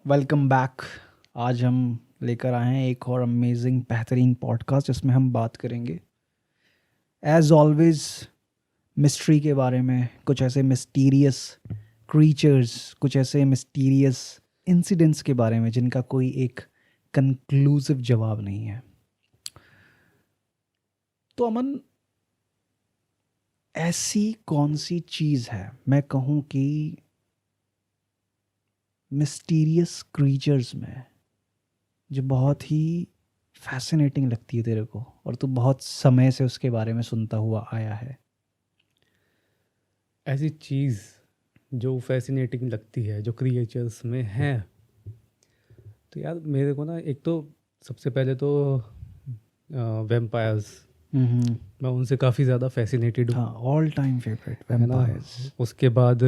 Welcome back. आज हम लेकर आए हैं एक और अमेजिंग बेहतरीन पॉडकास्ट जिसमें हम बात करेंगे एज ऑलवेज मिस्ट्री के बारे में, कुछ ऐसे मिस्टीरियस क्रीचर्स, कुछ ऐसे मिस्टीरियस इंसिडेंट्स के बारे में जिनका कोई एक कंक्लूसिव जवाब नहीं है। तो अमन, ऐसी कौन सी चीज़ है, मैं कहूँ कि मिस्टीरियस क्रीचर्स में, जो बहुत ही फैसिनेटिंग लगती है तेरे को और तू बहुत समय से उसके बारे में सुनता हुआ आया है? ऐसी चीज़ जो फैसिनेटिंग लगती है, जो क्रिएचर्स में है, तो यार मेरे को ना, एक तो सबसे पहले तो वैम्पायर्स, हम्म। मैं उनसे काफ़ी ज़्यादा फैसिनेटेड हूँ, हाँ, ऑल टाइम फेवरेट है ना। वैम्पायर्स। उसके बाद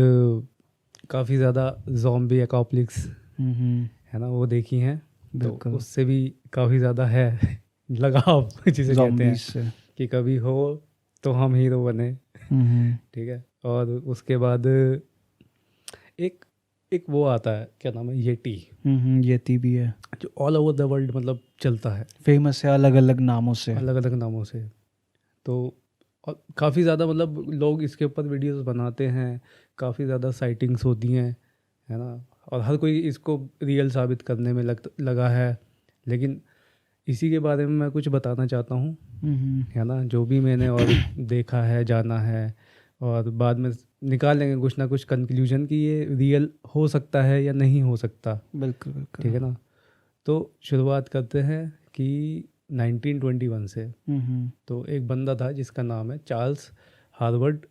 काफ़ी ज़्यादा ज़ॉम्बी एपोकलिप्स, हम्म। है ना, वो देखी हैं। तो बिल्कुल। उससे भी काफ़ी ज़्यादा है लगाव जिसे कहते zombies हैं से। कि कभी हो तो हम हीरो बने। हम्म। ठीक है। और उसके बाद एक एक वो आता है, क्या नाम है, येटी, येती भी है, जो ऑल ओवर द वर्ल्ड मतलब चलता है फेमस है अलग अलग नामों से। अलग अलग नामों से। तो काफ़ी ज़्यादा मतलब लोग इसके ऊपर वीडियोस बनाते हैं, काफ़ी ज़्यादा साइटिंग्स होती हैं, है ना। और हर कोई इसको रियल साबित करने में लगा है। लेकिन इसी के बारे में मैं कुछ बताना चाहता हूँ, हम्म। है ना, जो भी मैंने और देखा है, जाना है, और बाद में निकाल लेंगे कुछ ना कुछ कंक्लूजन कि ये रियल हो सकता है या नहीं हो सकता। बिल्कुल बिल्कुल। ठीक है ना। तो शुरुआत करते हैं कि 1921 से। हम्म। तो एक बंदा था जिसका नाम है चार्ल्स हार्वर्ड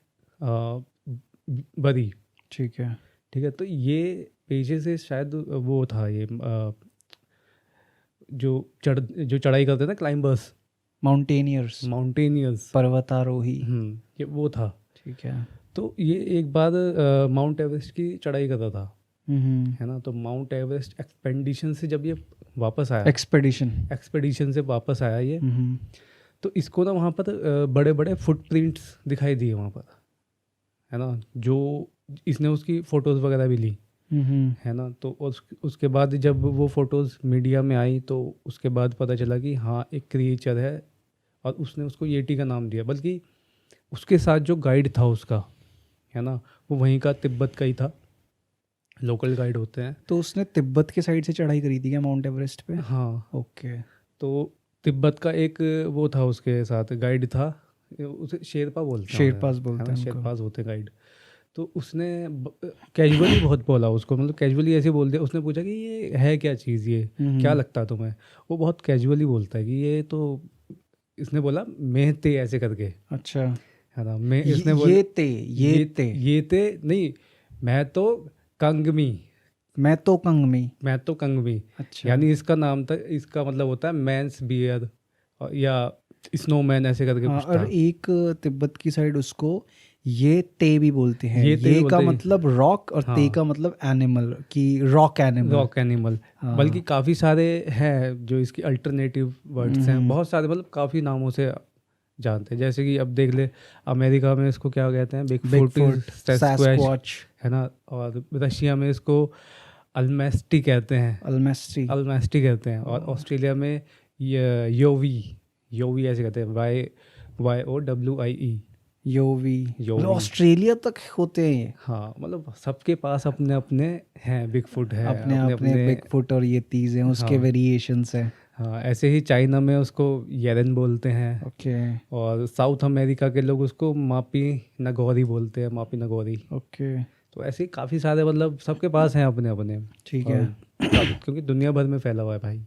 बरी। ठीक है। ठीक है। तो ये पेशे से शायद वो था, ये जो चढ़ाई करते थे ना, क्लाइंबर्स, माउंटेनियर्स, माउंटेनियर्स। पर्वतारोही। ये वो था। ठीक है। तो ये एक बार माउंट एवरेस्ट की चढ़ाई करता था, हम्म। है ना। तो माउंट एवरेस्ट एक्सपेंडिशन से जब ये वापस आया, एक्सपेडिशन। एक्सपेडिशन से वापस आया ये, हम्म। तो इसको ना वहाँ पर बड़े बड़े फुटप्रिंट्स दिखाई दिए वहाँ पर, है ना। जो इसने उसकी फ़ोटोज़ वगैरह भी ली, हम्म। है ना। तो उसके बाद जब वो फ़ोटोज़ मीडिया में आई, तो उसके बाद पता चला कि हाँ, एक क्रिएचर है, और उसने उसको येटी का नाम दिया। बल्कि उसके साथ जो गाइड था उसका, है ना, वो वहीं का, तिब्बत का ही था। लोकल गाइड होते हैं। तो उसने तिब्बत के साइड से चढ़ाई करी थी क्या माउंट एवरेस्ट पे? हाँ। ओके। तो तिब्बत का एक वो था, उसके साथ गाइड था, उसे शेरपा बोलते हैं उन्हें, शेरपास है बोलते ना, हैं उनको। शेरपास होते हैं गाइड। तो उसने कैजुअली बहुत बोला उसको, मतलब कैजुअली ऐसे बोल दिया। उसने पूछा कि ये है क्या चीज़, ये क्या हम्म। लगता है तुम्हें। वो बहुत कैजुअली बोलता है कि ये तो, इसने बोला मेहते ऐसे करके, अच्छा। है ना। मैं ये इसने बोला ये ते ये ये ते ये ते नहीं, मैं तो कंगमी, मैं तो कंगमी। मैं तो कंगमी। अच्छा। यानी इसका नाम था, इसका मतलब होता है मैंस बियर, या स्नोमैन ऐसे करके हाँ, कुछ और था। एक तिब्बत की साइड उसको ये ते भी बोलते हैं। ये ते भी ये का बोलते हैं। मतलब रॉक और ते हाँ, का मतलब एनिमल, की रॉक एनिमल। Rock animal. बल्कि हाँ। काफ़ी सारे हैं जो इसकी अल्टरनेटिव वर्ड्स हैं, हम्म। बहुत सारे, मतलब काफ़ी नामों से जानते हैं। जैसे कि अब देख ले, अमेरिका में इसको क्या कहते हैं, बिगफुट, बिगफुट, सैस्क्वैच, सैस्क्वॉच, है ना। और रशिया में इसको अल्मेस्टी कहते हैं, अल्मेस्ट्री। अल्मेस्टी कहते हैं। और ऑस्ट्रेलिया में योवी, योवी ऐसे कहते हैं, YOWIE, योवी, मतलब योवी। ऑस्ट्रेलिया तक होते हैं ये। हाँ, मतलब सबके पास अपने अपने हैं, बिगफुट है अपने अपने अपने अपने। बिगफुट और ये तीज हैं, उसके हाँ, वेरिएशंस हैं। हाँ। ऐसे ही चाइना में उसको येरेन बोलते हैं, ओके। और साउथ अमेरिका के लोग उसको मापी नगौरी बोलते हैं, मापी नगौरी। ओके। तो ऐसे ही काफ़ी सारे, मतलब सबके पास हैं अपने अपने। ठीक है। और क्योंकि दुनिया भर में फैला हुआ है भाई।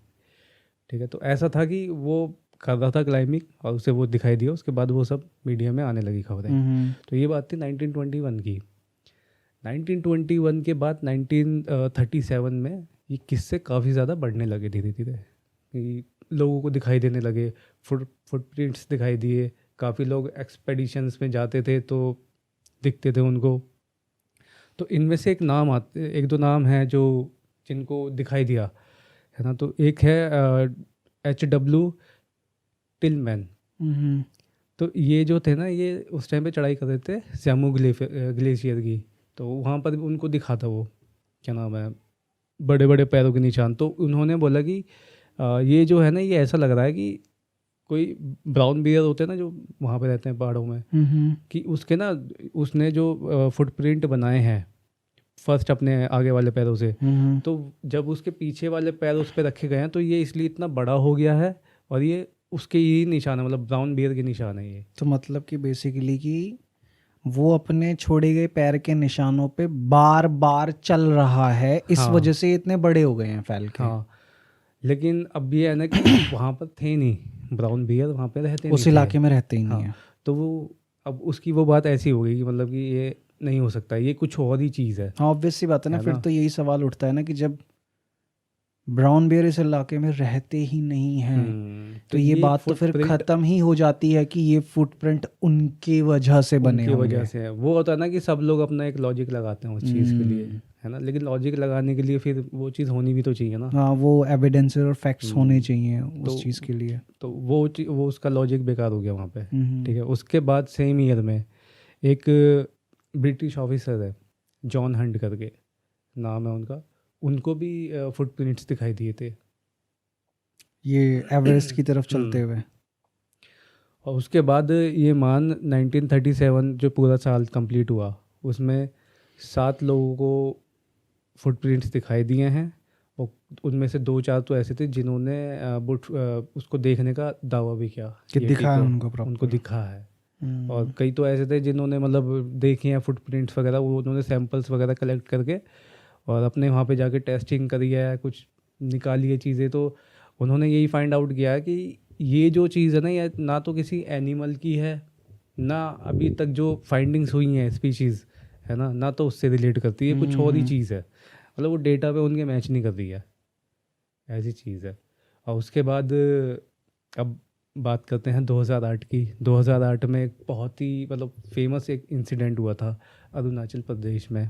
ठीक है। तो ऐसा था कि वो कर रहा था क्लाइंबिंग, और उसे वो दिखाई दिया। उसके बाद वो सब मीडिया में आने लगी खबरें। हम्म। तो ये बात थी 1921 की। 1921 के बाद 1937 में ये किस्से काफ़ी ज़्यादा बढ़ने लगे धीरे धीरे, कि लोगों को दिखाई देने लगे, फुटप्रिंट्स दिखाई दिए। काफ़ी लोग एक्सपेडिशंस में जाते थे तो दिखते थे उनको। तो इनमें से एक नाम आते, एक दो नाम हैं जो, जिनको दिखाई दिया, है ना। तो एक है HW टिलमैन। हम्म। तो ये जो थे ना, ये उस टाइम पे चढ़ाई कर रहे थे ग्लेशियर की। तो वहाँ पर उनको दिखा था वो, क्या नाम है, बड़े बड़े पैरों के निशान। तो उन्होंने बोला कि ये जो है ना, ये ऐसा लग रहा है कि कोई ब्राउन बियर होते हैं ना जो वहाँ पे रहते हैं पहाड़ों में, कि उसके ना, उसने जो फुटप्रिंट बनाए हैं फर्स्ट अपने आगे वाले पैरों से, तो जब उसके पीछे वाले पैर उस पर रखे गए हैं तो ये इसलिए इतना बड़ा हो गया है, और ये उसके ही निशान है, मतलब ब्राउन बियर के निशान है ये। तो मतलब कि बेसिकली कि वो अपने छोड़े गए पैर के निशानों पे बार बार चल रहा है, इस हाँ वजह से इतने बड़े हो गए हैं फैल के। हाँ, लेकिन अब ये है ना कि वहाँ पर थे नहीं ब्राउन बियर, वहाँ पे रहते नहीं उस थे। इलाके में रहते ही नहीं हाँ, है। तो वो अब उसकी वो बात ऐसी हो गई कि मतलब कि ये नहीं हो सकता, ये कुछ और ही चीज़ है। हाँ, ऑब्वियस सी बात है ना, है फिर ना? तो यही सवाल उठता है ना कि जब ब्राउन बियर इस इलाके में रहते ही नहीं हैं तो ये बात तो फिर फुटप्रिंट ख़त्म ही हो जाती है कि ये फुटप्रिंट उनकी वजह से बने उनकी वजह होंगे। से है। वो होता है ना कि सब लोग अपना एक लॉजिक लगाते हैं उस चीज़ के लिए, हम्म, है ना, लेकिन लॉजिक लगाने के लिए फिर वो चीज़ होनी भी तो चाहिए ना। हाँ, वो एविडेंस और फैक्ट्स होने हम्म, चाहिए तो उस चीज़ के लिए। तो वो उसका लॉजिक बेकार हो गया वहाँ पे। हम्म। ठीक है, उसके बाद सेम ईयर में एक ब्रिटिश ऑफिसर है, जॉन हंट करके नाम है उनका, उनको भी फुटप्रिंट्स दिखाई दिए थे। ये एवरेस्ट की तरफ चलते हम्म, हुए। और उसके बाद ये मान 1937 जो पूरा साल कंप्लीट हुआ, उसमें 7 लोगों को फुटप्रिंट्स दिखाई दिए हैं, और उनमें से 2-4 तो ऐसे थे जिन्होंने उसको देखने का दावा भी किया कि कि दिखा है को उनको उनको प्रॉपर। दिखा है। और कई तो ऐसे थे जिन्होंने मतलब देखे हैं फुटप्रिंट्स वगैरह, वो उन्होंने सैंपल्स वगैरह कलेक्ट करके और अपने वहाँ पे जाके टेस्टिंग करी है, कुछ निकाली है चीज़ें, तो उन्होंने यही फाइंड आउट किया है कि ये जो चीज़ है ना, ये ना तो किसी एनिमल की है, ना अभी तक जो फाइंडिंग्स हुई हैं स्पीशीज़, है ना तो उससे रिलेट करती है, कुछ और ही चीज़ है, मतलब वो डेटा पे उनके मैच नहीं कर रही है, ऐसी चीज़ है। और उसके बाद अब बात करते हैं 2008 की। 2008 में एक बहुत ही मतलब फेमस एक इंसिडेंट हुआ था अरुणाचल प्रदेश में।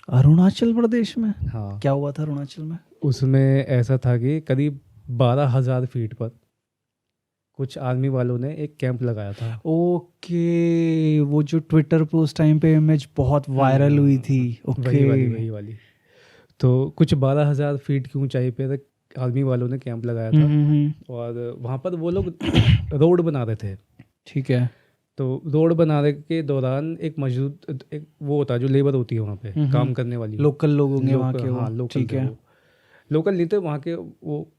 अरुणाचल प्रदेश में हाँ, क्या हुआ था अरुणाचल में? उसमें ऐसा था कि करीब 12,000 फीट पर कुछ आर्मी वालों ने एक कैंप लगाया था। ओके, वो जो ट्विटर पे उस टाइम पे इमेज बहुत वायरल हुई थी। ओके। वही वाली। तो कुछ 12,000 फीट की ऊंचाई पे आर्मी वालों ने कैंप लगाया था, और वहाँ पर वो लोग एक रोड बना रहे थे। ठीक है। तो रोड बनाने के दौरान एक मौजूद एक वो होता है जो लेबर होती है वहाँ पे काम करने वाली, लोकल लोग होंगे वहाँ लोकल, के वो। हाँ लोकल ठीक थे है। वो। लोकल नहीं थे वहाँ के, वो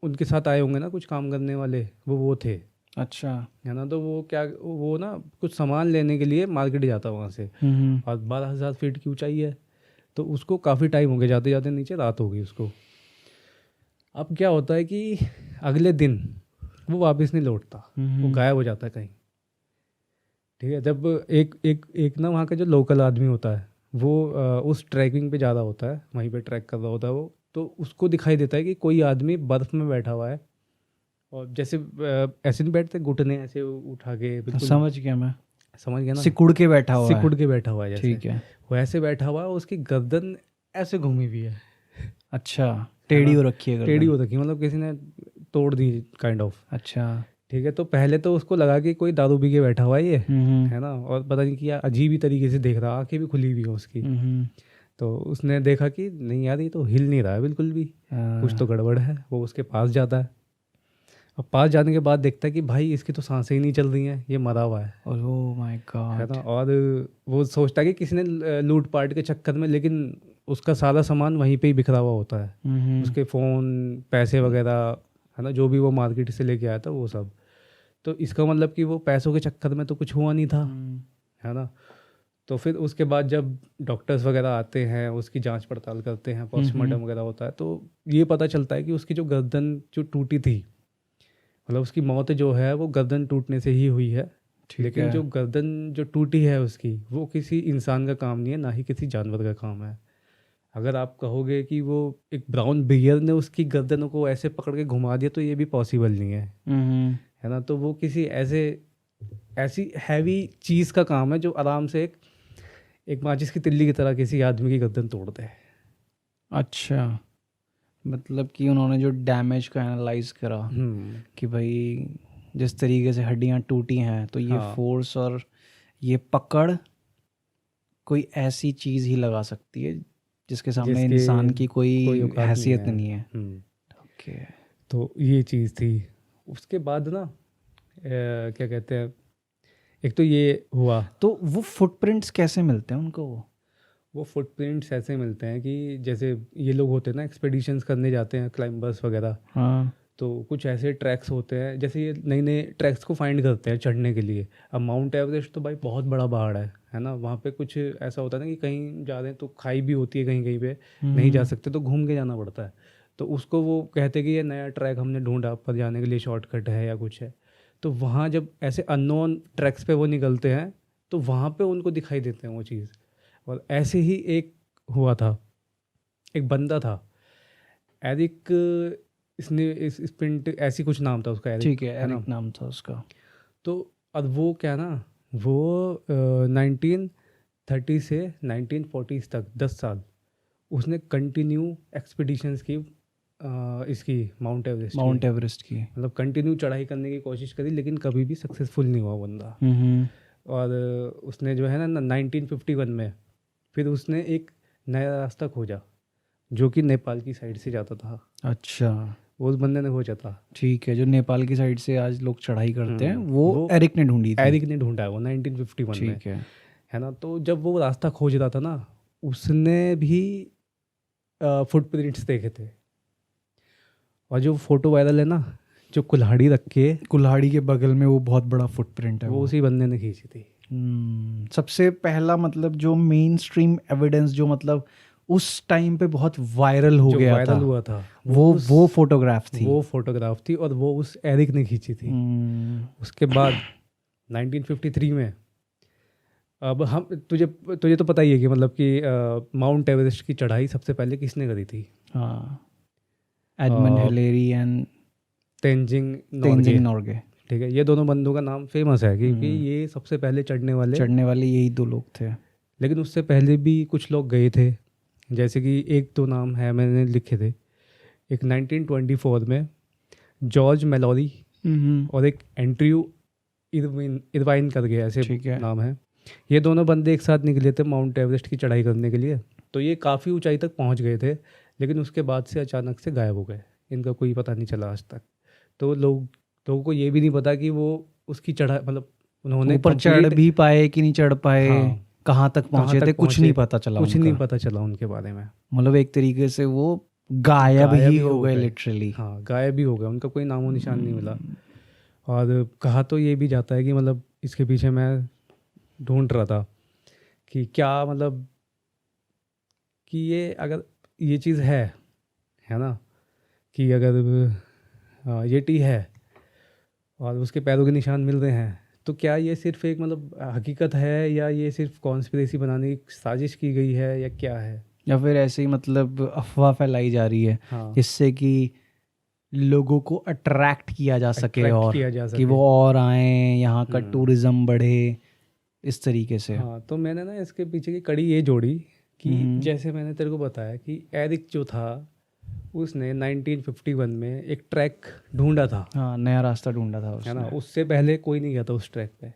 उनके साथ आए होंगे ना कुछ काम करने वाले, वो थे, अच्छा। है ना। तो वो क्या, वो ना कुछ सामान लेने के लिए मार्केट जाता वहाँ से, और 12,000 फीट की ऊंचाई है, तो उसको काफ़ी टाइम हो गया जाते जाते, नीचे रात हो गई उसको। अब क्या होता है कि अगले दिन वो वापस नहीं लौटता, वो गायब हो जाता है कहीं। ठीक है, जब एक एक एक ना वहाँ का जो लोकल आदमी होता है वो उस ट्रैकिंग पे ज़्यादा होता है, वहीं पे ट्रैक कर रहा होता है वो, तो उसको दिखाई देता है कि कोई आदमी बर्फ़ में बैठा हुआ है, और जैसे ऐसे नहीं बैठते घुटने ऐसे उठा के, बिल्कुल समझ गया मैं। समझ गया ना, सिकुड़ के बैठा हुआ है। सिकुड़ के बैठा हुआ है जैसे, ठीक है। वो ऐसे बैठा हुआ है, उसकी गर्दन ऐसे घूमी हुई है अच्छा, है टेढ़ी ना, हो रखी है टेढ़ी गर्दन। हो रखी, मतलब किसी ने तोड़ दी काइंड ऑफ। अच्छा। ठीक है, तो पहले तो उसको लगा कि कोई दारू पी के बैठा हुआ है ये, है ना, और पता नहीं क्या अजीब ही तरीके से देख रहा, आंखें भी खुली हुई है उसकी। तो उसने देखा कि नहीं यार, ये तो हिल नहीं रहा है बिल्कुल भी, कुछ तो गड़बड़ है। वो उसके पास जाता है, अब पास जाने के बाद देखता है कि भाई इसकी तो सांसें ही नहीं चल रही हैं, ये मरा हुआ है ओह माय है गॉड। ना। और वो सोचता है कि किसी ने लूट पाट के चक्कर में, लेकिन उसका सारा सामान वहीं पे ही बिखरा हुआ होता है, उसके फ़ोन, पैसे वगैरह, है ना, जो भी वो मार्केट से लेके आया था वो सब। तो इसका मतलब कि वो पैसों के चक्कर में तो कुछ हुआ नहीं था, है ना। तो फिर उसके बाद जब डॉक्टर्स वगैरह आते हैं, उसकी जांच पड़ताल करते हैं, पोस्टमार्टम वगैरह होता है, तो ये पता चलता है कि उसकी जो गर्दन जो टूटी थी, मतलब उसकी मौत जो है वो गर्दन टूटने से ही हुई है। ठीक लेकिन है। जो गर्दन जो टूटी है उसकी, वो किसी इंसान का काम नहीं है, ना ही किसी जानवर का काम है। अगर आप कहोगे कि वो एक ब्राउन बियर ने उसकी गर्दनों को ऐसे पकड़ के घुमा दिया, तो ये भी पॉसिबल नहीं है ना। तो वो किसी ऐसे ऐसी हैवी चीज़ का काम है जो आराम से एक एक माचिस की तिल्ली की तरह किसी आदमी की गर्दन तोड़ दे। अच्छा, मतलब कि उन्होंने जो डैमेज का एनालाइज करा कि भाई जिस तरीके से हड्डियां टूटी हैं तो ये हाँ, फोर्स और ये पकड़ कोई ऐसी चीज़ ही लगा सकती है जिसके सामने जिसके इंसान की कोई कोई औकात हैसियत है। नहीं है। हम्म, ओके। तो ये चीज़ थी। उसके बाद ना क्या कहते हैं, एक तो ये हुआ। तो वो फुटप्रिंट्स कैसे मिलते हैं उनको? वो फुटप्रिंट्स ऐसे मिलते हैं कि जैसे ये लोग होते हैं ना, एक्सपेडिशंस करने जाते हैं, क्लाइंबर्स वगैरह, हाँ। तो कुछ ऐसे ट्रैक्स होते हैं, जैसे ये नए नए ट्रैक्स को फाइंड करते हैं चढ़ने के लिए। अब माउंट एवरेस्ट तो भाई बहुत बड़ा पहाड़ है ना, वहाँ पे कुछ ऐसा होता है ना कि कहीं जा रहे हैं तो खाई भी होती है, कहीं कहीं पे नहीं जा सकते तो घूम के जाना पड़ता है। तो उसको वो कहते हैं कि ये नया ट्रैक हमने ढूंढा, पर जाने के लिए शॉर्टकट है या कुछ है। तो वहाँ जब ऐसे अननोन ट्रैक्स पे वो निकलते हैं तो वहाँ पे उनको दिखाई देते हैं वो चीज़। और ऐसे ही एक हुआ था, एक बंदा था एरिक, इसने इस स्प्रिंट ऐसी कुछ नाम था उसका, एरिक ठीक है, है ना। एरिक नाम था उसका। तो अब वो क्या ना, वो 1930 से 1940 तक 10 साल उसने कंटिन्यू एक्सपीडिशंस की, इसकी माउंट एवरेस्ट की, माउंट एवरेस्ट की। मतलब कंटिन्यू चढ़ाई करने की कोशिश करी, लेकिन कभी भी सक्सेसफुल नहीं हुआ बंदा। हम्म। और उसने जो है ना 1951 में फिर उसने एक नया रास्ता खोजा जो कि नेपाल की साइड से जाता था। अच्छा, वो उस बंदे ने खोजा था। ठीक है, जो नेपाल की साइड से आज लोग चढ़ाई करते हैं वो वो एरिक ने ढूंढी थी। एरिक ने ढूंढा है वो 1951 में, ठीक है। है ना। तो जब वो रास्ता खोज रहा था ना, उसने भी फुटप्रिंट्स देखे थे। और जो फोटो वायरल है ना, जो कुल्हाड़ी रख के, कुल्हाड़ी के बगल में वो बहुत बड़ा फुटप्रिंट है वो वो। उसी बंदे ने खींची थी। सबसे पहला मतलब जो मेन स्ट्रीम एविडेंस जो मतलब उस टाइम पे बहुत वायरल हो जो गया था, वायरल हुआ था वो फोटोग्राफ थी। वो फोटोग्राफ थी, और वो उस एरिक ने खींची थी। हम्म, उसके बाद 1953 में, अब हम तुझे तुझे तो पता ही है कि मतलब कि माउंट एवरेस्ट की चढ़ाई सबसे पहले किसने करी थी? हाँ, Edmund Hillary and Tenzing Tenzing Norgay. Norgay. ठीक है, ये दोनों बंदों का नाम फेमस है क्योंकि ये सबसे पहले चढ़ने वाले। चढ़ने वाले यही दो लोग थे। लेकिन उससे पहले भी कुछ लोग गए थे, जैसे कि एक दो नाम है मैंने लिखे थे। एक 1924 में जॉर्ज मेलोरी, और एक एंड्रयू इरवाइन करके ऐसे ठीक है। नाम है। ये दोनों बंदे एक साथ निकले थे माउंट एवरेस्ट की चढ़ाई करने के लिए। तो ये काफ़ी ऊंचाई तक पहुंच गए थे, लेकिन उसके बाद से अचानक से गायब हो गए, इनका कोई पता नहीं चला आज तक। तो लोगों को ये भी नहीं पता कि वो उसकी चढ़ाई मतलब उन्होंने ऊपर चढ़ complete- भी पाए कि नहीं चढ़ पाए, हाँ, कहाँ तक कहाँ पहुंचे तक थे, कुछ पहुंचे, नहीं पता चला कुछ उनका। नहीं पता चला उनके बारे में। मतलब एक तरीके से वो गायब ही हो गए गए। लिटरली। हाँ, गायब ही हो गए, उनका कोई नामो निशान नहीं मिला। और कहा तो ये भी जाता है कि मतलब इसके पीछे मैं ढूंढ रहा था कि क्या मतलब कि ये अगर ये चीज़ है ना, कि अगर ये टी है और उसके पैरों के निशान मिल रहे हैं, तो क्या ये सिर्फ एक मतलब हकीकत है, या ये सिर्फ कॉन्स्पिरेसी बनाने की साजिश की गई है, या क्या है? या फिर ऐसे ही मतलब अफवाह फैलाई जा रही है हाँ, जिससे कि लोगों को अट्रैक्ट किया जा सके अट्रैक्ट और किया जा कि सके। वो और आए, यहाँ का हम्म, टूरिज्म बढ़े, इस तरीके से। हाँ, तो मैंने ना इसके पीछे की कड़ी ये जोड़ी कि हम्म। जैसे मैंने तेरे को बताया कि एरिक जो था उसने 1951 में एक ट्रैक ढूंढा था, हाँ, नया रास्ता ढूंढा था है ना। उसने। उससे पहले कोई नहीं गया था उस ट्रैक पे।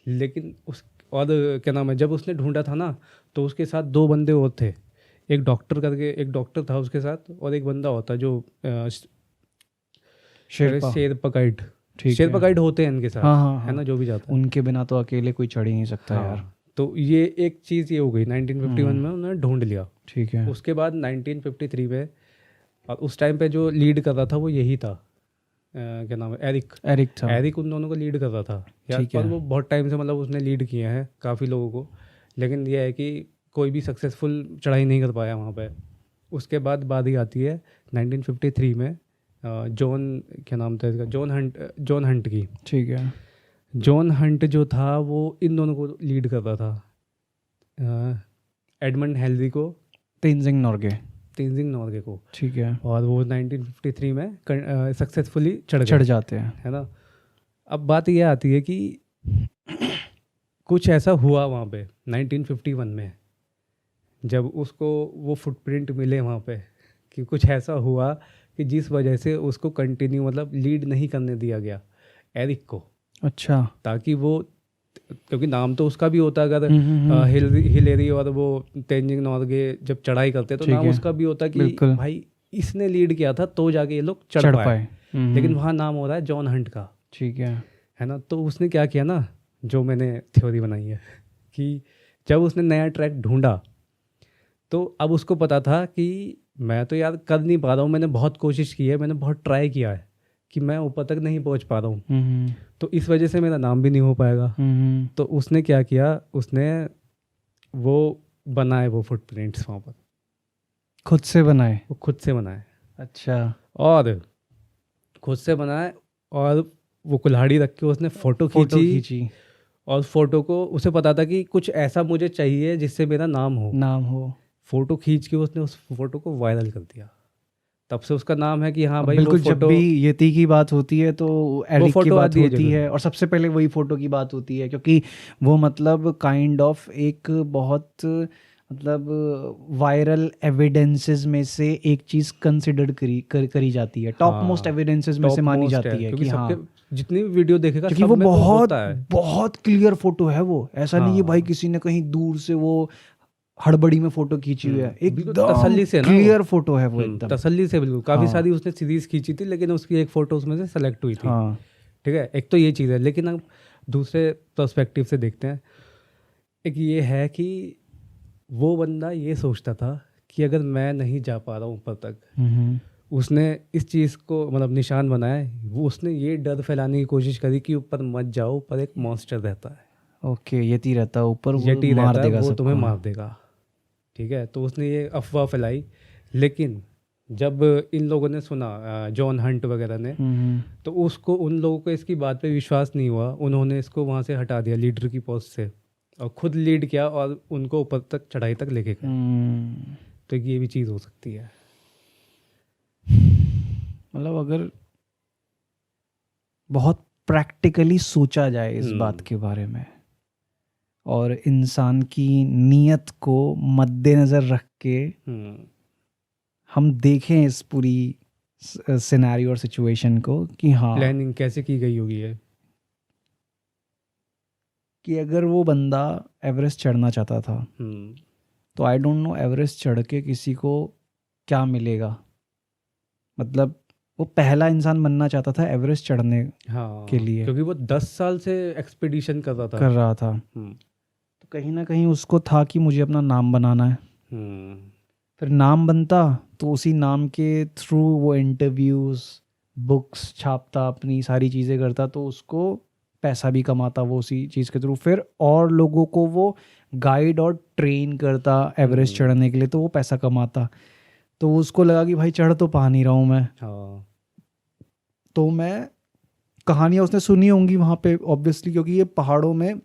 लेकिन उस और क्या नाम है, जब उसने ढूंढा था ना, तो उसके साथ दो बंदे और थे। एक डॉक्टर करके एक डॉक्टर था उसके साथ, और एक बंदा होता जो शेरपा। शेरपा गाइड। ठीक शेरपा है। गाइड होते हैं इनके साथ, हाँ हाँ है हाँ, ना, जो भी जाता है। उनके बिना तो अकेले कोई चढ़ ही नहीं सकता यार। हाँ, तो ये एक चीज़ ये हो गई 1951 में उन्होंने ढूंढ लिया। ठीक है। उसके बाद 1953 में, और उस टाइम पे जो लीड कर रहा था वो यही था, क्या नाम है, एरिक। एरिक था। एरिक उन दोनों को लीड कर रहा था यार। ठीक है। पर वो बहुत टाइम से मतलब उसने लीड किया है काफ़ी लोगों को, लेकिन यह है कि कोई भी सक्सेसफुल चढ़ाई नहीं कर पाया वहाँ पे। उसके बाद बारी आती है 1953 में जॉन, क्या नाम था इसका, जॉन हंट की। ठीक है। जॉन हंट जो था वो इन दोनों को लीड कर रहा था, एडमंड हेनरी को, तेंजिंग नोर्गे। तेंजिंग नोर्गे को। ठीक है। और वो 1953 में सक्सेसफुली चढ़ चढ़ गए, जाते हैं। है ना। अब बात ये आती है कि कुछ ऐसा हुआ वहाँ पे 1951 में, जब उसको वो फुटप्रिंट मिले वहाँ पे, कि कुछ ऐसा हुआ कि जिस वजह से उसको कंटिन्यू मतलब लीड नहीं करने दिया गया एरिक को, अच्छा। ताकि वो क्योंकि नाम तो उसका भी होता है, अगर हम्म। हिलेरी और वो तेंजिंग नोर्गे जब चढ़ाई करते तो ठीक नाम है, उसका भी होता कि बिल्कुल भाई इसने लीड किया था तो जाके ये लोग चढ़ चढ़ पाए। पाए। लेकिन वहाँ नाम हो रहा है जॉन हंट का, ठीक है। है ना। तो उसने क्या किया ना, जो मैंने थ्योरी बनाई है कि जब उसने नया ट्रैक ढूंढा तो अब उसको पता था कि मैं तो यार कर नहीं पा रहा हूँ, मैंने बहुत कोशिश की है, मैंने बहुत ट्राई किया है कि मैं ऊपर तक नहीं पहुँच पा रहा हूँ, हम्म तो इस वजह से मेरा नाम भी नहीं हो पाएगा। हम्म। तो उसने क्या किया, उसने वो बनाए वो फुटप्रिंट्स वहाँ पर, खुद से बनाए? वो खुद से बनाए, अच्छा। और खुद से बनाए, और वो कुल्हाड़ी रख के उसने फ़ोटो फोटो खींची। खींची। और फोटो को उसे पता था कि कुछ ऐसा मुझे चाहिए जिससे मेरा नाम हो। नाम हो। फोटो खींच के उसने उस फोटो को वायरल कर दिया, तब से उसका नाम है कि हाँ अब भाई वो बिल्कुल, जब फोटो, भी यति की बात होती है तो वो एरिक की फोटो बात आती है होती जरूर। है, और सबसे पहले वही फोटो की बात होती है, क्योंकि वो मतलब काइंड ऑफ एक बहुत मतलब वायरल एविडेंसेस में से एक चीज़ कंसिडर करी जाती है, टॉप मोस्ट हाँ, एविडेंसेस में से टॉप मानी मोस्ट है, जाती है क्योंकि कि हाँ, सबके जितनी भी वीडियो देखेगा क्योंकि सब वो में तो बहुत होता है। बहुत क्लियर फोटो है। वो ऐसा नहीं है भाई हाँ। किसी ने कहीं दूर से वो हड़बड़ी में फोटो खींची हुई है, बिल्कुल एकदम तसल्ली से ना वो। क्लियर फोटो है वो एकदम। तसल्ली से बिल्कुल, काफ़ी हाँ सारी उसने सीरीज खींची थी लेकिन उसकी एक फ़ोटो उसमें से सेलेक्ट हुई थी। हाँ। ठीक है, एक तो ये चीज़ है, लेकिन अब दूसरे पर्सपेक्टिव से देखते हैं। एक ये है कि वो बंदा ये सोचता था कि अगर मैं नहीं जा पा रहा हूँ ऊपर तक, हम्म। उसने इस चीज़ को मतलब निशान बनाया है, वो उसने ये डर फैलाने की कोशिश करी कि ऊपर मत जाओ, ऊपर एक मॉन्स्टर रहता है, ओके, यति रहता है ऊपर, वो यटी मार रहता है, देगा वो तुम्हें सबको। मार देगा। ठीक है, तो उसने ये अफवाह फैलाई। लेकिन जब इन लोगों ने सुना, जॉन हंट वगैरह ने, हम्म। तो उसको उन लोगों को इसकी बात पे विश्वास नहीं हुआ, उन्होंने इसको वहाँ से हटा दिया लीडर की पोस्ट से, और खुद लीड किया और उनको ऊपर तक चढ़ाई तक लेके गए। हम्म। तो ये भी चीज़ हो सकती है। मतलब अगर बहुत प्रैक्टिकली सोचा जाए इस बात हम्म। के बारे में, और इंसान की नीयत को मद्देनज़र रख के हम्म। हम देखें इस पूरी सिनेरियो और सिचुएशन को, कि हाँ, प्लानिंग कैसे की गई होगी ये। कि अगर वो बंदा एवरेस्ट चढ़ना चाहता था, हम्म। तो आई डोंट नो एवरेस्ट चढ़ के किसी को क्या मिलेगा। मतलब वो पहला इंसान बनना चाहता था एवरेस्ट चढ़ने के हाँ, लिए, क्योंकि वो 10 साल से एक्सपीडिशन कर रहा था। कर रहा था। हम्म। तो कहीं ना कहीं उसको था कि मुझे अपना नाम बनाना है। हम्म। फिर नाम बनता तो उसी नाम के थ्रू वो इंटरव्यूज़, बुक्स छापता, अपनी सारी चीज़ें करता, तो उसको पैसा भी कमाता वो उसी चीज़ के थ्रू। फिर और लोगों को वो गाइड और ट्रेन करता एवरेस्ट हम्म। चढ़ने के लिए, तो वो पैसा कमाता। तो उसको लगा कि भाई चढ़ तो पा नहीं रहा हूँ मैं, हाँ। तो मैं, कहानियाँ उसने सुनी होंगी वहाँ पे ऑब्वियसली, क्योंकि ये पहाड़ों में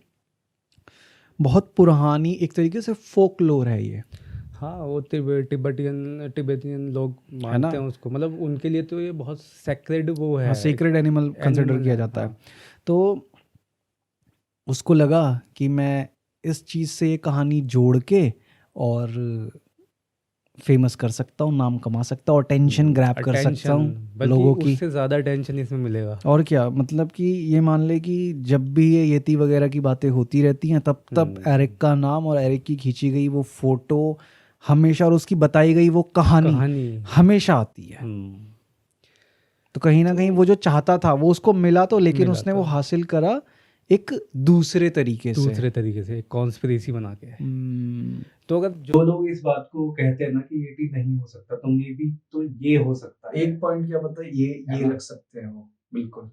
बहुत पुरानी एक तरीके से फोक लोर है ये, हाँ, वो तिब्बतियन लोग है ना। मानते हैं उसको, मतलब उनके लिए तो ये बहुत सेक्रेड वो हाँ, है, एक सीक्रेट एनिमल कंसिडर एनिमल किया है। जाता है। हाँ। तो उसको लगा कि मैं इस चीज़ से ये कहानी जोड़ के और फेमस कर सकता हूँ, नाम कमा सकता हूँ, अटेंशन ग्रैब कर सकता अटेंशन, हूँ बल्कि लोगों की। उससे ज़्यादा अटेंशन इसमें मिलेगा। और क्या, मतलब कि ये मान ले कि जब भी ये येती वगैरह की बातें होती रहती हैं, तब तब हम्म। एरिक का नाम और एरिक की खींची गई वो फोटो हमेशा, और उसकी बताई गई वो कहानी कहानी। हमेशा आती है। हम्म। तो कहीं ना तो कहीं वो जो चाहता था वो उसको मिला, तो लेकिन मिला उसने वो था हासिल करा एक दूसरे तरीके से। दूसरे तरीके से, कॉन्स्पिरेसी बना के। हम्म। तो अगर जो लोग इस बात को कहते हैं ना कि ये भी नहीं हो सकता, तो मे भी तो ये हो सकता है। एक पॉइंट क्या पता, है ये ना? रख सकते हैं वो, बिल्कुल।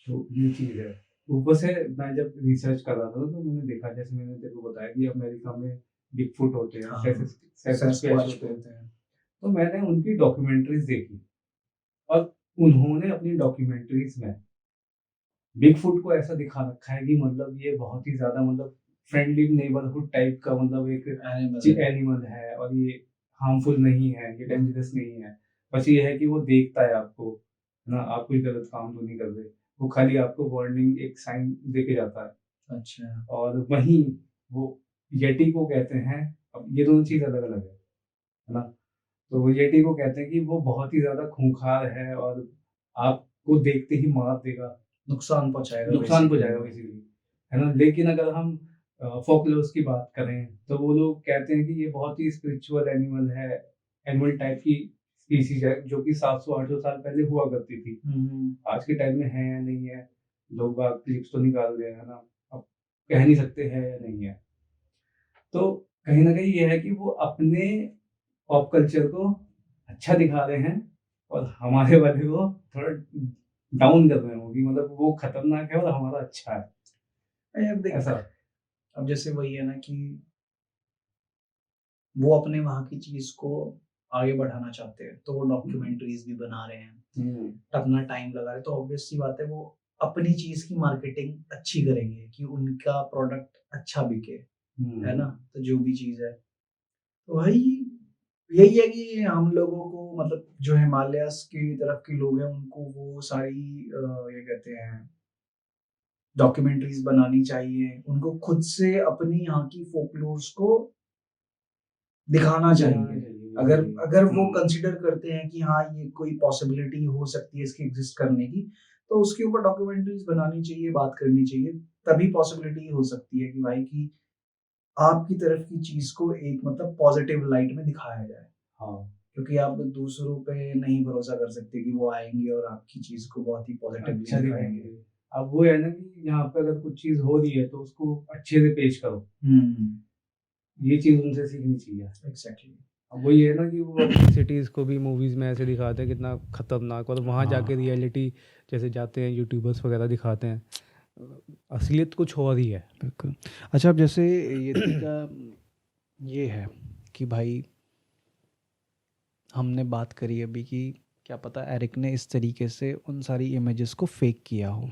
तो ये चीज़ है। ऊपर से मैं जब रिसर्च कर रहा था तो मैंने देखा, जैसे मैंने तेरे को बताया कि अमेरिका में बिगफुट होते हैं, हाँ, सैसस्कैच सैस्क्वाच होते हैं। बोलते हैं। तो मैंने उनकी डॉक्यूमेंट्रीज देखी, और उन्होंने अपनी डॉक्यूमेंट्रीज में बिगफुट को ऐसा दिखा रखा है कि मतलब ये बहुत ही ज़्यादा मतलब फ्रेंडली नेबरहुड टाइप का मतलब एक एनिमल। एनिमल है, और ये हार्मफुल नहीं है, ये डेंजरस नहीं है। बस ये है कि वो देखता है आपको, है ना, आप कोई गलत काम तो नहीं कर रहे, वो खाली आपको वार्निंग एक साइन दे के जाता है। अच्छा। और वहीं वो येटी को कहते हैं, अब ये दोनों चीज़ अलग अलग है ना। तो वो येटी को कहते हैं कि वो बहुत ही ज़्यादा खूंखार है और आपको देखते ही मार देगा। नुकसान पहुंचाएगा नुकसान basically। पहुंचाएगा बेसिकली, है ना। लेकिन अगर हम फोकलोर्स की बात करें तो वो लोग कहते हैं कि ये बहुत ही स्पिरिचुअल एनिमल है, एनिमल टाइप की स्पीसीज है जो कि 700-800 साल पहले हुआ करती थी। आज के टाइम में है या नहीं है, लोग बाग क्लिप्स तो निकाल रहे हैं ना, अब कह नहीं सकते है या नहीं है। तो कहीं ना कहीं ये है कि वो अपने पॉप कल्चर को अच्छा दिखा रहे हैं और हमारे वाले को थोड़ा डाउन कर रहे हैं, वो कि मतलब वो खतरनाक है और हमारा अच्छा है, यार देख, ऐसा। अब जैसे वही है ना कि वो अपने वहाँ की चीज को आगे बढ़ाना चाहते हैं, तो वो डॉक्यूमेंट्रीज भी बना रहे हैं, अपना टाइम लगा रहे हैं, तो ऑब्वियस सी बात है वो अपनी चीज की मार्केटिंग अच्छी करेंगे कि उनका प्रोडक्ट अच्छा बिके, है ना। तो जो भी चीज है, तो वही यही है कि हम लोगों को मतलब जो हिमालयस की तरफ के लोग हैं उनको वो सारी ये कहते हैं डॉक्यूमेंट्रीज बनानी चाहिए, उनको खुद से अपनी यहाँ की फोकलोर्स को दिखाना चाहिए। अगर अगर वो कंसिडर करते हैं कि हाँ ये कोई पॉसिबिलिटी हो सकती है इसकी एग्जिस्ट करने की, तो उसके ऊपर डॉक्यूमेंट्रीज बनानी चाहिए, बात करनी चाहिए, तभी पॉसिबिलिटी हो सकती है कि भाई कि आपकी तरफ की चीज को एक मतलब पॉजिटिव लाइट में दिखाया जाए। हाँ, क्योंकि आप दूसरों पे नहीं भरोसा कर सकते कि वो आएंगे और आपकी चीज को बहुत ही पॉजिटिवली अच्छा दिखाएंगे। दिखाएंगे। अब वो है ना कि यहाँ पे अगर कुछ चीज हो रही है तो उसको अच्छे से पेश करो, ये चीज उनसे सीखनी चाहिए। एग्जैक्टली। अब वही है ना कि वो अपनी सिटीज़ को भी मूवीज़ में ऐसे दिखाते हैं कितना खतरनाक, और वहाँ जाके रियलिटी जैसे जाते हैं यूट्यूबर्स वगैरह दिखाते हैं, असलियत कुछ और ही है। बिल्कुल। अच्छा, अब जैसे यति का ये है कि भाई हमने बात करी अभी कि क्या पता एरिक ने इस तरीके से उन सारी इमेजेस को फेक किया हो।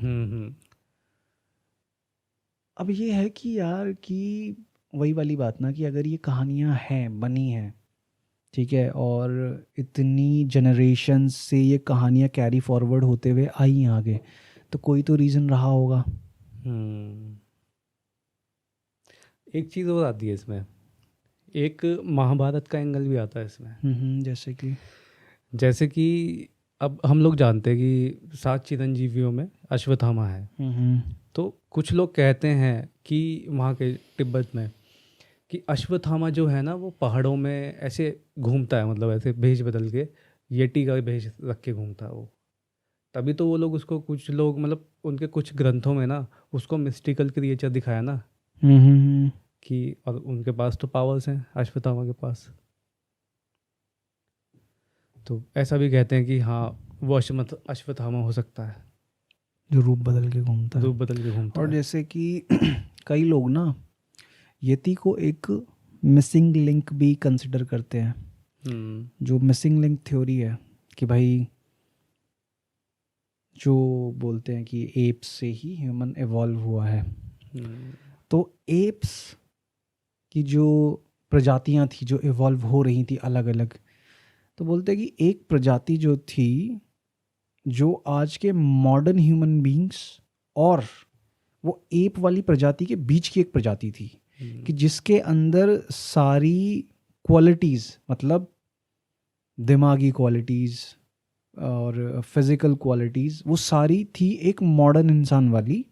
अब ये है कि यार कि वही वाली बात ना कि अगर ये कहानियाँ हैं, बनी हैं, ठीक है, और इतनी जनरेशन से ये कहानियाँ कैरी फॉरवर्ड होते हुए आई आगे, तो कोई तो रीज़न रहा होगा। एक चीज़ और आती है इसमें, एक महाभारत का एंगल भी आता है इसमें। जैसे कि अब हम लोग जानते हैं कि 7 चिरंजीवियों में अश्वत्थामा है। तो कुछ लोग कहते हैं कि वहाँ के तिब्बत में कि अश्वत्थामा जो है ना वो पहाड़ों में ऐसे घूमता है, मतलब ऐसे भेष बदल के येटी का भेष रख के घूमता है वो। तभी तो वो लोग उसको, कुछ लोग मतलब उनके कुछ ग्रंथों में ना उसको मिस्टिकल क्रिएचर दिखाया ना, कि और उनके पास तो पावर्स हैं अश्वत्थामा के पास। तो ऐसा भी कहते हैं कि हाँ वो अश्वत्थामा हो सकता है, जो रूप बदल के घूमता है। रूप बदल के घूमता और है। जैसे कि कई लोग ना यति को एक मिसिंग लिंक भी कंसिडर करते हैं। जो मिसिंग लिंक थ्योरी है कि भाई जो बोलते हैं कि एप्स से ही ह्यूमन इवॉल्व हुआ है। तो एप्स की जो प्रजातियां थी जो इवॉल्व हो रही थी अलग अलग, तो बोलते हैं कि एक प्रजाति जो थी जो आज के मॉडर्न ह्यूमन बींग्स और वो एप वाली प्रजाति के बीच की एक प्रजाति थी, कि जिसके अंदर सारी क्वालिटीज़, मतलब दिमागी क्वालिटीज़ और फिज़िकल क्वालिटीज़, वो सारी थी एक मॉडर्न इंसान वाली,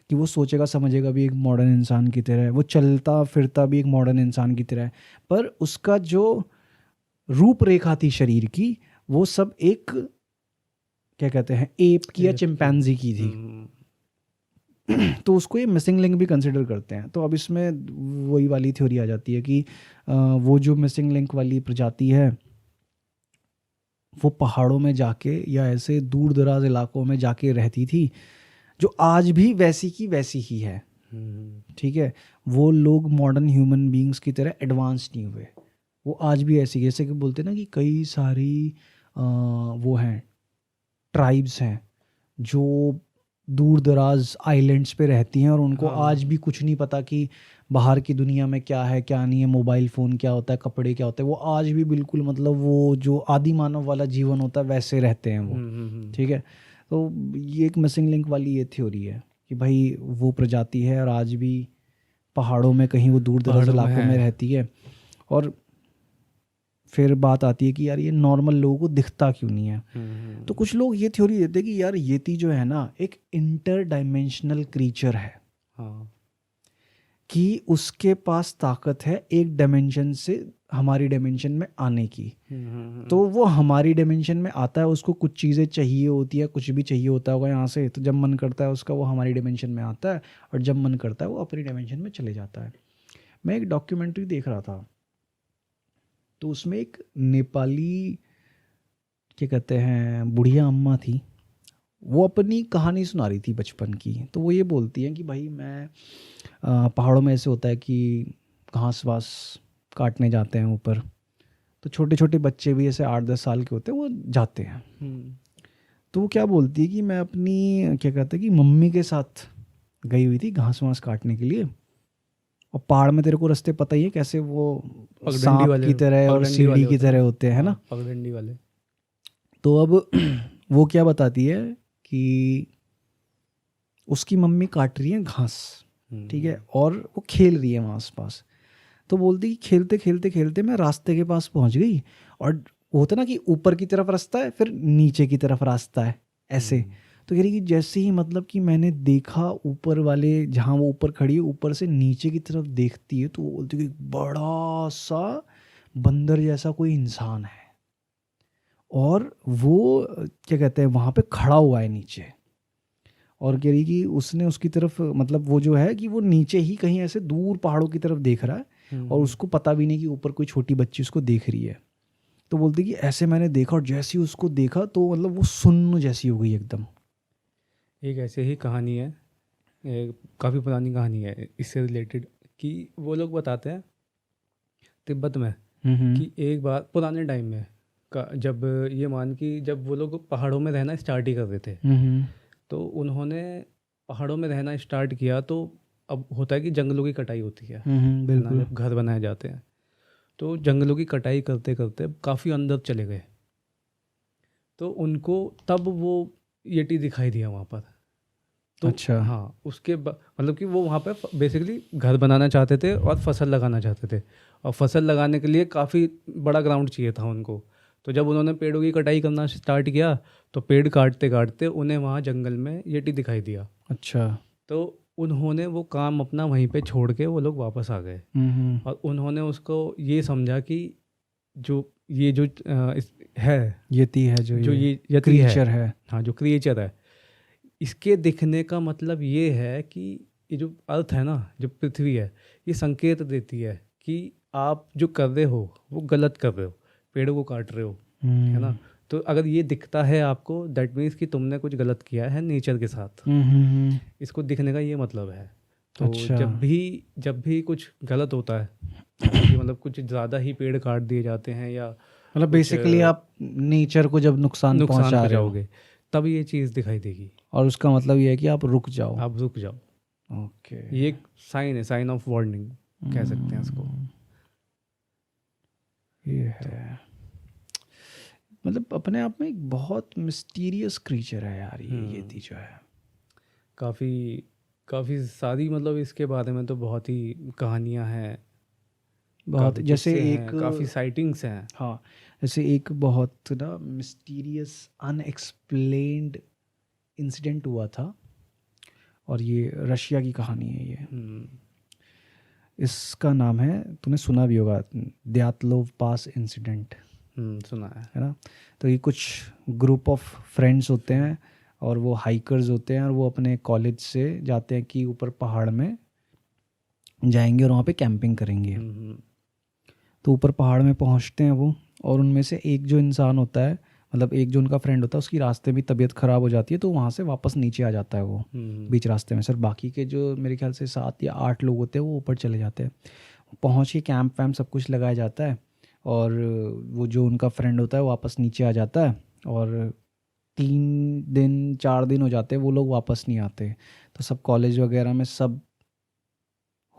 कि वो सोचेगा समझेगा भी एक मॉडर्न इंसान की तरह है, वो चलता फिरता भी एक मॉडर्न इंसान की तरह है, पर उसका जो रूपरेखा थी शरीर की वो सब एक क्या कहते हैं एप की या चिंपैंजी की थी। तो उसको ये मिसिंग लिंक भी कंसिडर करते हैं। तो अब इसमें वही वाली थ्योरी आ जाती है कि वो जो मिसिंग लिंक वाली प्रजाति है वो पहाड़ों में जाके या ऐसे दूर दराज इलाकों में जाके रहती थी, जो आज भी वैसी की वैसी ही है। ठीक है, वो लोग मॉडर्न ह्यूमन बींग्स की तरह एडवांस नहीं हुए, वो आज भी ऐसी, जैसे कि बोलते हैं ना कि कई सारी वो हैं ट्राइब्स हैं जो दूर दराज आइलैंड्स पे रहती हैं और उनको आज भी कुछ नहीं पता कि बाहर की दुनिया में क्या है क्या नहीं है, मोबाइल फ़ोन क्या होता है, कपड़े क्या होता है, वो आज भी बिल्कुल मतलब वो जो आदि मानव वाला जीवन होता है वैसे रहते हैं वो। ठीक है, तो ये एक मिसिंग लिंक वाली ये थ्योरी है कि भाई वो प्रजाति है और आज भी पहाड़ों में कहीं वो दूर दराज इलाकों में रहती है। और फिर बात आती है कि यार ये नॉर्मल लोगों को दिखता क्यों नहीं है। तो कुछ लोग ये थ्योरी देते हैं कि यार येती जो है ना एक इंटर डायमेंशनल क्रीचर है, हाँ। कि उसके पास ताकत है एक डायमेंशन से हमारी डायमेंशन में आने की। तो वो हमारी डायमेंशन में आता है, उसको कुछ चीज़ें चाहिए होती है, कुछ भी चाहिए होता होगा यहाँ से, तो जब मन करता है उसका वो हमारी डायमेंशन में आता है, और जब मन करता है वो अपनी डायमेंशन में चले जाता है। मैं एक डॉक्यूमेंट्री देख रहा था, तो उसमें एक नेपाली क्या कहते हैं बुढ़िया अम्मा थी, वो अपनी कहानी सुना रही थी बचपन की। तो वो ये बोलती हैं कि भाई मैं पहाड़ों में ऐसे होता है कि घास वास काटने जाते हैं ऊपर, तो छोटे छोटे बच्चे भी ऐसे 8-10 साल के होते हैं, वो जाते हैं। तो वो क्या बोलती है कि मैं अपनी क्या कहते हैं कि मम्मी के साथ गई हुई थी घास वास काटने के लिए, और पहाड़ में तेरे को रास्ते पता ही है कैसे वो पगडंडी सांप वाले, की तरह और पगडंडी सीढ़ी वाले की होते हैं तरह ना। होते हैं ना। हाँ, पगडंडी वाले। तो अब वो क्या बताती है कि उसकी मम्मी काट रही है घास, ठीक है, और वो खेल रही है वहाँ आस पास। तो बोलती कि खेलते खेलते खेलते मैं रास्ते के पास पहुँच गई, और वो होता ना कि ऊपर की तरफ रास्ता है फिर नीचे की तरफ रास्ता है ऐसे। तो कह रही कि जैसे ही मतलब कि मैंने देखा ऊपर वाले जहाँ वो ऊपर खड़ी है, ऊपर से नीचे की तरफ देखती है, तो वो बोलती है कि बड़ा सा बंदर जैसा कोई इंसान है, और वो क्या कहते हैं वहाँ पे खड़ा हुआ है नीचे, और कह रही कि उसने उसकी तरफ मतलब वो जो है कि वो नीचे ही कहीं ऐसे दूर पहाड़ों की तरफ देख रहा है, और उसको पता भी नहीं कि ऊपर कोई छोटी बच्ची उसको देख रही है। तो बोलती कि ऐसे मैंने देखा, और जैसे ही उसको देखा तो मतलब वो सुन्न जैसी हो गई एकदम। एक ऐसे ही कहानी है, काफ़ी पुरानी कहानी है इससे रिलेटेड, कि वो लोग बताते हैं तिब्बत में कि एक बार पुराने टाइम में जब ये मान कि जब वो लोग पहाड़ों में रहना स्टार्ट ही कर रहे थे, तो उन्होंने पहाड़ों में रहना स्टार्ट किया। तो अब होता है कि जंगलों की कटाई होती है ना, बिल्कुल। जब घर बनाए जाते हैं, तो जंगलों की कटाई करते करते काफ़ी अंदर चले गए, तो उनको तब वो येटी दिखाई दिया वहाँ पर। तो अच्छा। हाँ, मतलब कि वो वहाँ पे बेसिकली घर बनाना चाहते थे और फसल लगाना चाहते थे, और फसल लगाने के लिए काफ़ी बड़ा ग्राउंड चाहिए था उनको। तो जब उन्होंने पेड़ों की कटाई करना स्टार्ट किया, तो पेड़ काटते काटते उन्हें वहाँ जंगल में येटी दिखाई दिया। अच्छा। तो उन्होंने वो काम अपना वहीं पे छोड़ के वो लोग वापस आ गए, और उन्होंने उसको ये समझा कि ये जो है, यति है जो जो ये ये यति है, क्रीचर है। हाँ, जो क्रिएचर है, इसके दिखने का मतलब ये है कि ये जो अर्थ है ना, जो पृथ्वी है, ये संकेत देती है कि आप जो कर रहे हो वो गलत कर रहे हो, पेड़ों को काट रहे हो, है ना। तो अगर ये दिखता है आपको, दैट मीन्स कि तुमने कुछ गलत किया है नेचर के साथ। इसको दिखने का ये मतलब है। तो अच्छा। जब भी कुछ गलत होता है ना, कि मतलब कुछ ज़्यादा ही पेड़ काट दिए जाते हैं, या मतलब कुछ बेसिकली आप नेचर को जब नुकसान नुकसान पहुंचा रहे हो, पहुंचाओगे, तब ये चीज़ दिखाई देगी। और उसका मतलब ये है कि आप रुक जाओ। आप रुक जाओ। ओके। ये एक साइन है, साइन ऑफ वार्निंग कह सकते हैं इसको। ये तो है, मतलब अपने आप में एक बहुत मिस्टीरियस क्रीचर है यार ये येती जो है। काफ़ी काफ़ी सारी, मतलब इसके बारे में तो बहुत ही कहानियाँ हैं, बहुत काफ़ी जैसे किस्से एक, हैं, काफ़ी साइटिंग्स हैं। हाँ, जैसे एक बहुत ना मिस्टीरियस अनएक्सप्लेन्ड इंसिडेंट हुआ था, और ये रशिया की कहानी है ये। इसका नाम है, तूने सुना भी होगा, द्यातलोव पास इंसिडेंट, सुना है। है ना। तो ये कुछ ग्रुप ऑफ फ्रेंड्स होते हैं, और वो हाइकर्स होते हैं, और वो अपने कॉलेज से जाते हैं कि ऊपर पहाड़ में जाएंगे और वहाँ पे कैंपिंग करेंगे। तो ऊपर पहाड़ में पहुँचते हैं वो, और उनमें से एक जो इंसान होता है, मतलब एक जो उनका फ्रेंड होता है, उसकी रास्ते में तबीयत ख़राब हो जाती है, तो वहाँ से वापस नीचे आ जाता है वो बीच रास्ते में। सर बाकी के जो मेरे ख्याल से 7 या 8 लोग होते हैं वो ऊपर चले जाते हैं। पहुँच के कैंप वैम्प सब कुछ लगाया जाता है, और वो जो उनका फ्रेंड होता है वो वापस नीचे आ जाता है, और 3 दिन 4 दिन हो जाते हैं वो लोग वापस नहीं आते। तो सब कॉलेज वगैरह में सब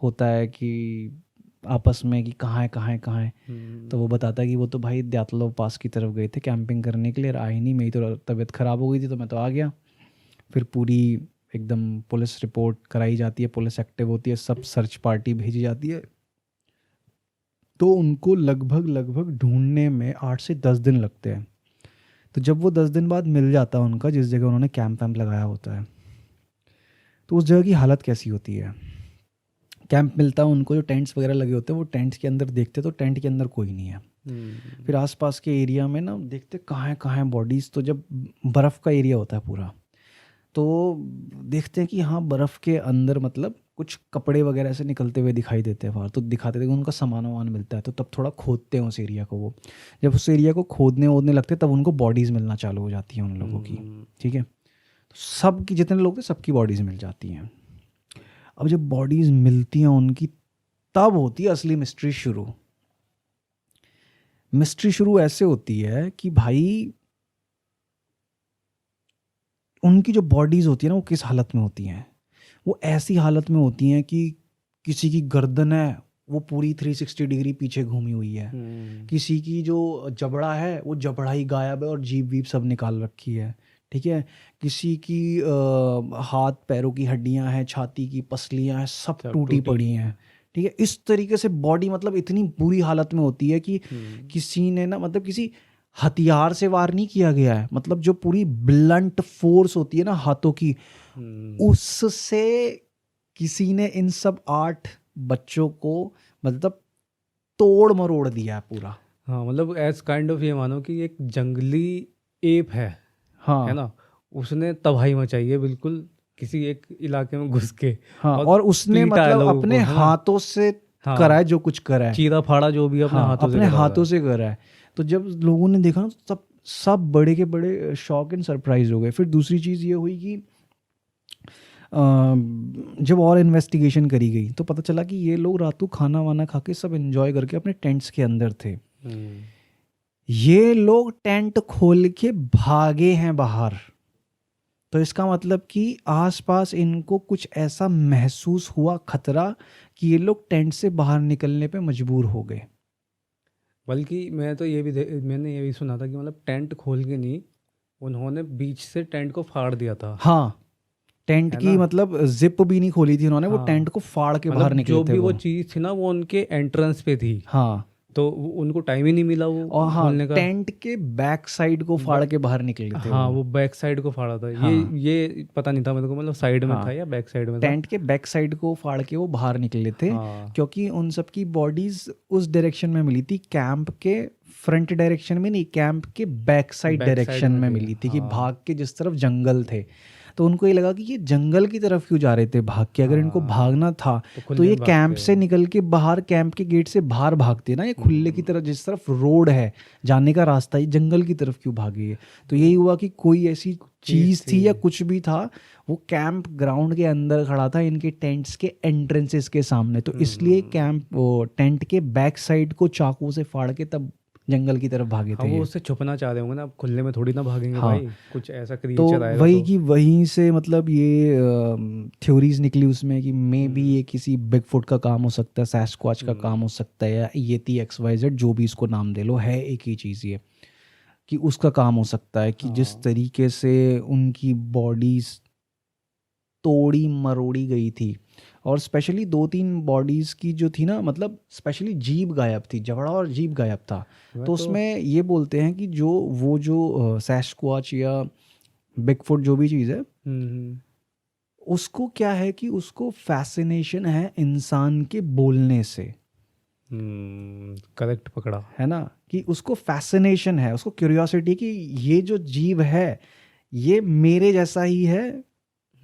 होता है कि आपस में कि कहाँ है कहाँ है कहाँ है। तो वो बताता है कि वो तो भाई द्यातलो पास की तरफ गए थे कैंपिंग करने के लिए, आए नहीं, मेरी तो तबीयत ख़राब हो गई थी तो मैं तो आ गया। फिर पूरी एकदम पुलिस रिपोर्ट कराई जाती है, पुलिस एक्टिव होती है, सब सर्च पार्टी भेजी जाती है। तो उनको लगभग ढूंढने में 8 से 10 दिन लगते हैं। तो जब वो 10 दिन बाद मिल जाता है उनका, जिस जगह उन्होंने कैंप वैम्प लगाया होता है, तो उस जगह की हालत कैसी होती है। कैंप मिलता है उनको, जो टेंट्स वगैरह लगे होते हैं, वो टेंट्स के अंदर देखते तो टेंट के अंदर कोई नहीं है। फिर आसपास के एरिया में ना देखते कहाँ है बॉडीज़। तो जब बर्फ़ का एरिया होता है पूरा, तो देखते हैं कि हाँ बर्फ़ के अंदर मतलब कुछ कपड़े वगैरह से निकलते हुए दिखाई देते हैं बाहर। तो दिखाते थे कि उनका सामान वामान मिलता है। तो तब थोड़ा खोदते हैं उस एरिया को। वो जब उस एरिया को खोदने वोदने लगते हैं, तब उनको बॉडीज़ मिलना चालू हो जाती हैं उन लोगों की। ठीक है, तो सब की जितने लोग थे सबकी बॉडीज़ मिल जाती हैं। अब जब बॉडीज़ मिलती हैं उनकी, तब होती है असली मिस्ट्री शुरू। मिस्ट्री शुरू ऐसे होती है कि भाई उनकी जो बॉडीज़ होती है ना, वो किस हालत में होती हैं। वो ऐसी हालत में होती हैं कि किसी की गर्दन है वो पूरी 360 डिग्री पीछे घूमी हुई है। किसी की जो जबड़ा है वो जबड़ा ही गायब है और जीभ वीप सब निकाल रखी है। ठीक है, किसी की हाथ पैरों की हड्डियां हैं, छाती की पसलियां हैं, सब टूटी पड़ी हैं। ठीक है, इस तरीके से बॉडी मतलब इतनी बुरी हालत में होती है कि किसी ने ना मतलब किसी हथियार से वार नहीं किया गया है, मतलब जो पूरी ब्लंट फोर्स होती है ना हाथों की, उससे किसी ने इन सब 8 बच्चों को मतलब तोड़ मरोड़ दिया है पूरा। हाँ, मतलब एज काइंड ऑफ ये मानो कि एक जंगली एप है हाँ ना, उसने तबाही मचाई है बिल्कुल किसी एक इलाके में घुस के। हाँ, और उसने पीटा है मतलब लोगों अपने को, है ना? हाथों से हाँ, करा है जो कुछ करा है। चीरा फाड़ा जो भी अपने हाँ, हाथों से अपने करा हुआ हाथों है। से करा है। तो जब लोगों ने देखा ना, तो सब बड़े के बड़े शॉक एंड सरप्राइज हो गए। फिर दूसरी चीज़ ये हुई कि जब और इन्वेस्टिगेशन करी गई तो पता चला कि ये लोग रात को खाना वाना खा के सब एंजॉय करके अपने टेंट्स के अंदर थे। ये लोग टेंट खोल के भागे हैं बाहर। तो इसका मतलब कि आसपास इनको कुछ ऐसा महसूस हुआ खतरा कि ये लोग टेंट से बाहर निकलने पे मजबूर हो गए। बल्कि मैंने ये भी सुना था कि मतलब टेंट खोल के नहीं, उन्होंने बीच से टेंट को फाड़ दिया था, हाँ, टेंट है की ना? मतलब जिप भी नहीं खोली थी उन्होंने, वो टेंट हाँ, को फाड़ के बाहर मतलब निकले जो थे भी वो वो। चीज़ थी ना वो उनके एंट्रेंस पे थी, हाँ, तो उनको टाइम ही नहीं मिला वो और हाँ, खोलने का। टेंट के बैक साइड को फाड़ के बाहर निकले थे हाँ, वो। वो बैक साइड को फाड़ा था। हाँ ये पता नहीं था मेरे को, मतलब साइड में था हाँ, या बैक साइड में था। टेंट के बैक साइड को फाड़ के वो बाहर निकले थे, हाँ, क्योंकि उन सब की बॉडीज उस डायरेक्शन में मिली थी, कैंप के फ्रंट डायरेक्शन में नहीं, कैंप के back side back side direction में में थे। मिली थी कि हाँ, भाग के जिस तरफ जंगल थे। तो उनको ये लगा कि ये जंगल की तरफ क्यों जा रहे थे भाग के। अगर इनको हाँ, भागना था तो तो खुले ये में कैंप भागते। से निकल के बाहर, कैंप के गेट से बाहर भागते ना, ये खुले की तरफ जिस तरफ रोड है जाने का रास्ता, ये जंगल की तरफ क्यों भागे ये। तो यही हुआ कि कोई ऐसी चीज़ थी या कुछ भी था, वो कैंप ग्राउंड के अंदर खड़ा था इनके टेंट्स के एंट्रेंसेस के सामने। तो इसलिए कैंप वो टेंट के बैक साइड को चाकू से फाड़ के तब जंगल की तरफ भागे हाँ, थे वो ये। उससे छुपना चाह रहे होंगे ना, अब खुले में थोड़ी ना भागेंगे हाँ, भाई, कुछ ऐसा तो क्रिएचर आएगा वही तो। कि वहीं से मतलब ये थ्योरीज निकली उसमें कि मे बी ये किसी बिगफुट का काम हो सकता है, सैस्क्वाच का काम हो सकता है, या येती XYZ, जो भी इसको नाम दे लो, है एक ही चीज़ ये कि उसका काम हो सकता है कि जिस हाँ, तरीके से उनकी बॉडीज तोड़ी मरोड़ी गई थी। और स्पेशली 2-3 बॉडीज़ की जो थी ना, मतलब स्पेशली जीभ गायब थी, जबड़ा और जीभ गायब था। मैं तो तो उसमें ये बोलते हैं कि जो सैस्क्वाच या बिगफुट जो भी चीज़ है, उसको क्या है कि उसको फैसिनेशन है इंसान के बोलने से, करेक्ट पकड़ा। है ना, कि उसको फैसिनेशन है, उसको क्यूरियोसिटी कि ये जो जीव है ये मेरे जैसा ही है,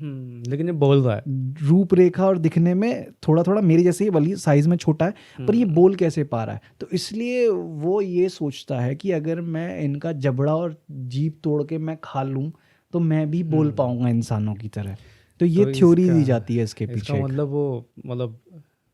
लेकिन ये बोल रहा है। रूपरेखा और दिखने में थोड़ा थोड़ा मेरे जैसे ही, भले साइज में छोटा है, पर ये बोल कैसे पा रहा है। तो इसलिए वो ये सोचता है कि अगर मैं इनका जबड़ा और जीभ तोड़ के मैं खा लूं तो मैं भी बोल पाऊंगा इंसानों की तरह। तो ये तो थ्योरी दी इसका जाती है इसके इसका पीछे। मतलब वो, मतलब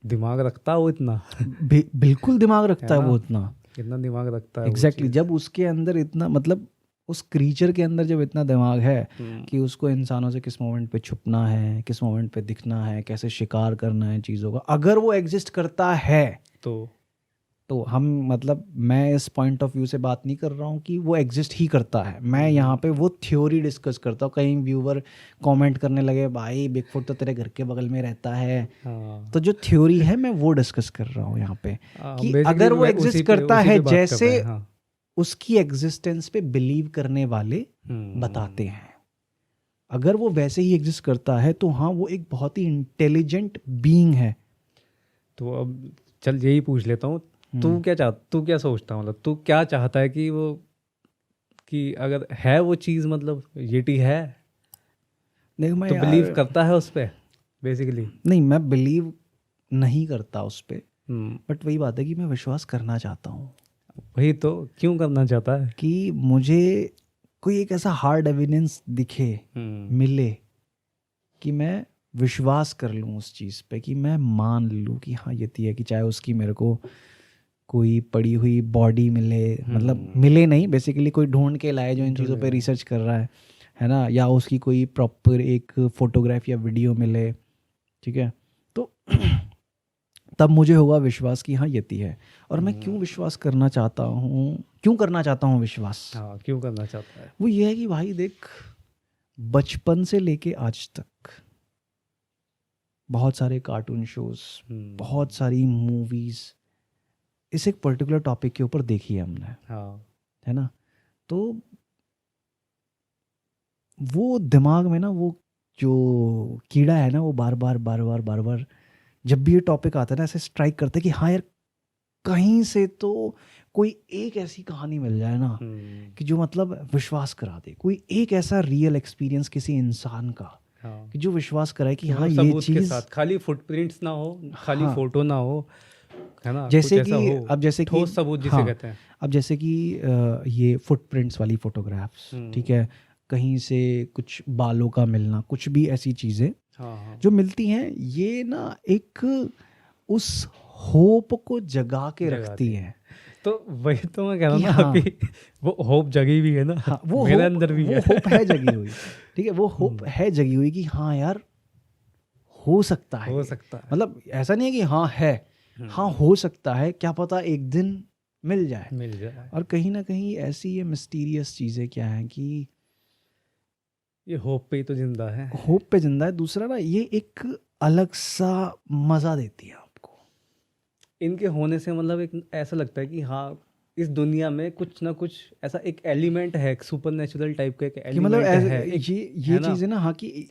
दिमाग रखता है वो इतना बिल्कुल दिमाग है रखता है ना, वो इतना। कितना दिमाग रखता है वो एग्जैक्टली चीज़। जब उसके अंदर इतना मतलब उस क्रीचर के अंदर जब इतना दिमाग है कि उसको इंसानों से किस मोमेंट पे छुपना है, किस मोमेंट पे दिखना है, कैसे शिकार करना है चीज़ों का, अगर वो एग्जिस्ट करता है तो तो हम मतलब मैं इस पॉइंट ऑफ व्यू से बात नहीं कर रहा हूँ कि वो एग्जिस्ट ही करता है, मैं यहाँ पे वो थ्योरी डिस्कस करता हूँ। कई व्यूवर कमेंट करने लगे भाई बिगफुट तो तेरे घर के बगल में रहता है, हाँ तो जो थ्योरी है मैं वो डिस्कस कर रहा हूँ यहाँ पे कि बेसिकली अगर वो एग्जिस्ट करता उसी है पे बात कर रहे जैसे हैं। हाँ उसकी एग्जिस्टेंस पे बिलीव करने वाले बताते हैं, अगर वो वैसे ही एग्जिस्ट करता है तो हाँ वो एक बहुत ही इंटेलिजेंट बीइंग है। तो अब चल यही पूछ लेता हूँ, तू क्या सोचता है, मतलब तू क्या चाहता है कि वो, कि अगर है वो चीज़, मतलब येटी है देख मैं तो बिलीव यार, करता है उस पे बेसिकली? नहीं मैं बिलीव नहीं करता उस पर, हम्म, बट वही बात है कि मैं विश्वास करना चाहता हूँ वही तो, क्यों करना चाहता है? कि मुझे कोई एक ऐसा हार्ड एविडेंस दिखे, हम्म मिले, कि मैं विश्वास कर लूँ उस चीज़ पे, कि मैं मान लूँ कि हाँ ये है, कि चाहे उसकी मेरे को कोई पड़ी हुई बॉडी मिले, मतलब मिले नहीं बेसिकली कोई ढूंढ के लाए जो इन चीज़ों पे रिसर्च कर रहा है ना, या उसकी कोई प्रॉपर एक फोटोग्राफ या वीडियो मिले, ठीक है, तो तब मुझे होगा विश्वास कि हाँ यति है। और मैं क्यों विश्वास करना चाहता हूँ, क्यों करना चाहता हूँ विश्वास, हाँ क्यों करना चाहता है? वो ये है कि भाई देख, बचपन से लेके आज तक बहुत सारे कार्टून शोज, बहुत सारी मूवीज इस एक पर्टिकुलर टॉपिक के ऊपर देखी है हमने, हाँ है ना, तो वो दिमाग में ना वो जो कीड़ा है ना वो बार बार जब भी ये टॉपिक आता है ना ऐसे स्ट्राइक करता है कि हाँ यार कहीं से तो कोई एक ऐसी कहानी मिल जाए ना कि जो मतलब विश्वास करा दे, कोई एक ऐसा रियल एक्सपीरियंस किसी इंसान का हाँ कि जो विश्वास कराए कि कि हाँ मतलब ये सबूत के चीज़, साथ, खाली फुटप्रिंट्स ना हो, खाली हाँ फोटो ना हो, है ना, कुछ जैसे ऐसा कि हो, अब जैसे कि ठोस सबूत जिसे हाँ कहते हैं। अब जैसे कि ये फुटप्रिंट्स वाली फोटोग्राफ्स, ठीक है, कहीं से कुछ बालों का मिलना, कुछ भी ऐसी चीज़ें हाँ हाँ जो मिलती हैं, ये ना एक उस होप को जगा के जगाते रखती हैं। है तो वही तो मैं कह रहा कि हूँ ना हाँ, अभी, वो होप जगी भी है ना, हाँ मेरे अंदर भी वो है। होप है जगी हुई, ठीक है, वो होप हम्म, है जगी हुई कि हाँ यार हो सकता है हो ये, सकता है। मतलब ऐसा नहीं है कि हाँ है, हाँ हम्म, हो सकता है, क्या पता एक दिन मिल जाए। मिल जाए। और कहीं ना कहीं ऐसी ये मिस्टीरियस चीज़ें क्या हैं कि ये होप पे ही तो जिंदा है। होप पे जिंदा है, दूसरा ना ये एक अलग सा मज़ा देती है आपको, इनके होने से मतलब एक ऐसा लगता है कि हाँ, इस दुनिया में कुछ ना कुछ ऐसा एक एलिमेंट है, एक सुपर नेचुरल टाइप का एक कि मतलब एलिमेंट है, एक, ये है ना, चीज़ है ना, हाँ कि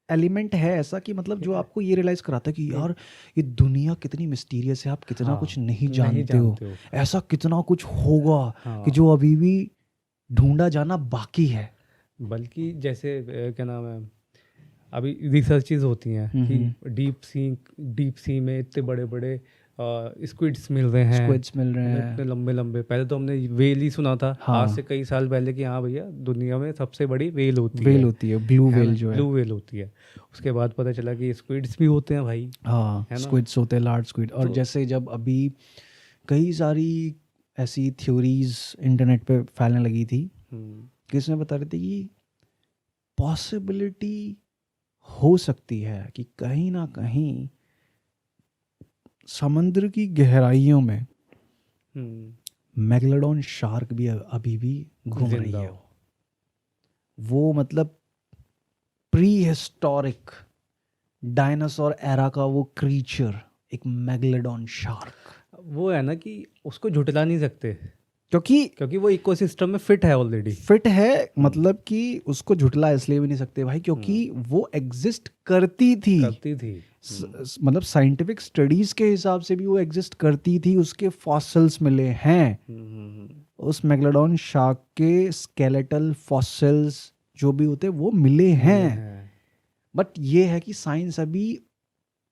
एलिमेंट है ऐसा कि मतलब जो आपको ये रियलाइज कराता है कि ये, यार ये दुनिया कितनी मिस्टीरियस है, आप कितना कुछ हाँ नहीं तो नहीं जानते हो, जानते हो। ऐसा कितना कुछ होगा कि हाँ जो अभी भी ढूंढा जाना बाकी है। बल्कि जैसे क्या नाम है, अभी रिसर्चेज होती हैं कि हम्म, डीप सी में इतने बड़े बड़े स्क्विड्स मिल रहे हैं, स्क्विड्स मिल रहे है ना, हैं, इतने लंबे लंबे। पहले तो हमने वेल ही सुना था आज हाँ से कई साल पहले कि हाँ भैया दुनिया में सबसे बड़ी वेल होती वेल होती है, ब्लू है वेल ना, जो है, ब्लू वेल होती है। उसके बाद पता चला कि स्क्विड्स भी होते हैं भाई, हाँ है ना। स्क्विड्स होते हैं, लार्ज स्क्विड। और तो जैसे जब अभी कई सारी ऐसी थ्योरीज इंटरनेट पे फैलने लगी थी हम्म, कि इसमें बता रहे थे कि पॉसिबिलिटी हो सकती है कि कहीं ना कहीं समुद्र की गहराइयों में मैगलेडॉन शार्क भी अभी भी घूम रही जिंदा है। हो। वो मतलब प्री हिस्टोरिक डायनासोर एरा का वो क्रीचर, एक मैगलेडॉन शार्क, वो है ना कि उसको झुटला नहीं सकते, क्योंकि क्योंकि वो इकोसिस्टम में फिट है ऑलरेडी। फिट है, मतलब कि उसको झुटला इसलिए भी नहीं सकते भाई क्योंकि वो एग्जिस्ट करती थी, करती थी। मतलब साइंटिफिक स्टडीज के हिसाब से भी वो एग्जिस्ट करती थी, उसके फॉसिल्स मिले हैं, उस मेगलोडॉन शार्क के स्केलेटल फॉसिल्स जो भी होते वो मिले मिले हैं। हैं। बट ये है कि साइंस अभी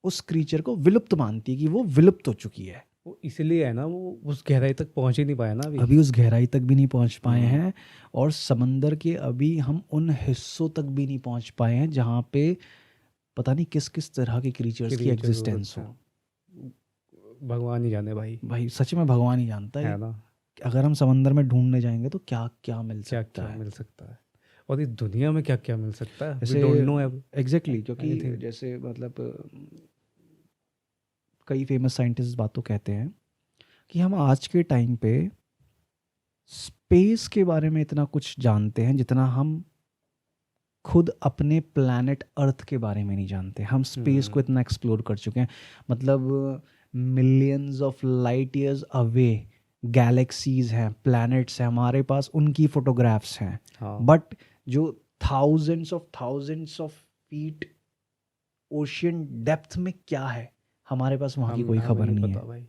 उस क्रीचर को विलुप्त मानती है कि वो विलुप्त हो चुकी है, वो इसलिए है ना, वो उस गहराई तक पहुंच ही नहीं पाया ना अभी। अभी उस गहराई तक भी नहीं पहुंच पाए हैं, और समंदर के अभी हम उन हिस्सों तक भी नहीं पहुंच पाए हैं जहाँ पे पता नहीं किस किस तरह के क्रीचर्स की क्रिएचर्स हो एग्जिस्टेंस सकते हो। हैं, भगवान ही जाने भाई, भाई सच में भगवान ही जानता है है ना, कि अगर हम समंदर में ढूंढने जाएंगे तो क्या क्या मिल क्या सकता क्या है। मिल सकता है, और इस दुनिया में क्या क्या मिल सकता है, वी जैसे डोंट नो एग्जैक्टली क्योंकि एनीथिंग। जैसे मतलब कई फेमस साइंटिस्ट बात तो कहते हैं कि हम आज के टाइम पे स्पेस के बारे में इतना कुछ जानते हैं जितना हम खुद अपने प्लैनेट अर्थ के बारे में नहीं जानते। हम स्पेस को इतना एक्सप्लोर कर चुके हैं, मतलब millions of light years away galaxies हैं, प्लैनेट्स हैं हमारे पास, उनकी फोटोग्राफ्स हैं। हाँ बट जो thousands of feet ocean depth में क्या है, हमारे पास वहाँ की कोई हमें खबर नहीं पता है। भाई।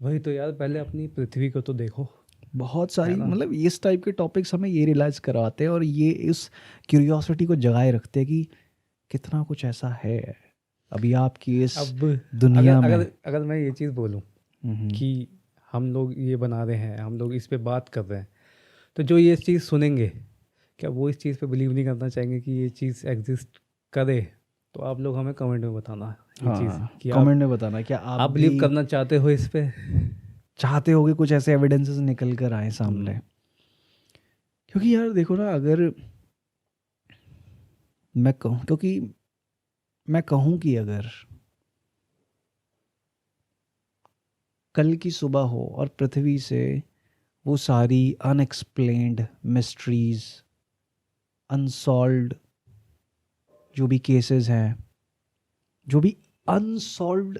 वही तो यार, पहले अपनी पृथ्वी को तो देखो। बहुत सारी है ना? मतलब इस टाइप के टॉपिक्स हमें ये रियलाइज करवाते हैं और ये इस क्यूरियोसिटी को जगाए रखते हैं कि कितना कुछ ऐसा है अभी आपकी इस अब दुनिया अगर में। अगर अगर मैं ये चीज़ बोलूँ हम्म, कि हम लोग ये बना रहे हैं, हम लोग इस पे बात कर रहे हैं, तो जो ये चीज़ सुनेंगे, क्या वो इस चीज़ पे बिलीव नहीं करना चाहेंगे कि ये चीज़ एग्जिस्ट करे? तो आप लोग हमें कमेंट में बताना ये चीज़ हाँ, कि कमेंट में बताना क्या आप आप बिलीव भी करना चाहते हो इस पे। चाहते होगे कुछ ऐसे एविडेंसेस निकल कर आए सामने। क्योंकि यार देखो ना, अगर मैं कहूँ, क्योंकि मैं कहूँ कि अगर कल की सुबह हो और पृथ्वी से वो सारी अनएक्सप्लेन्ड मिस्ट्रीज, अनसॉल्व्ड जो भी केसेस हैं, जो भी अनसॉल्व्ड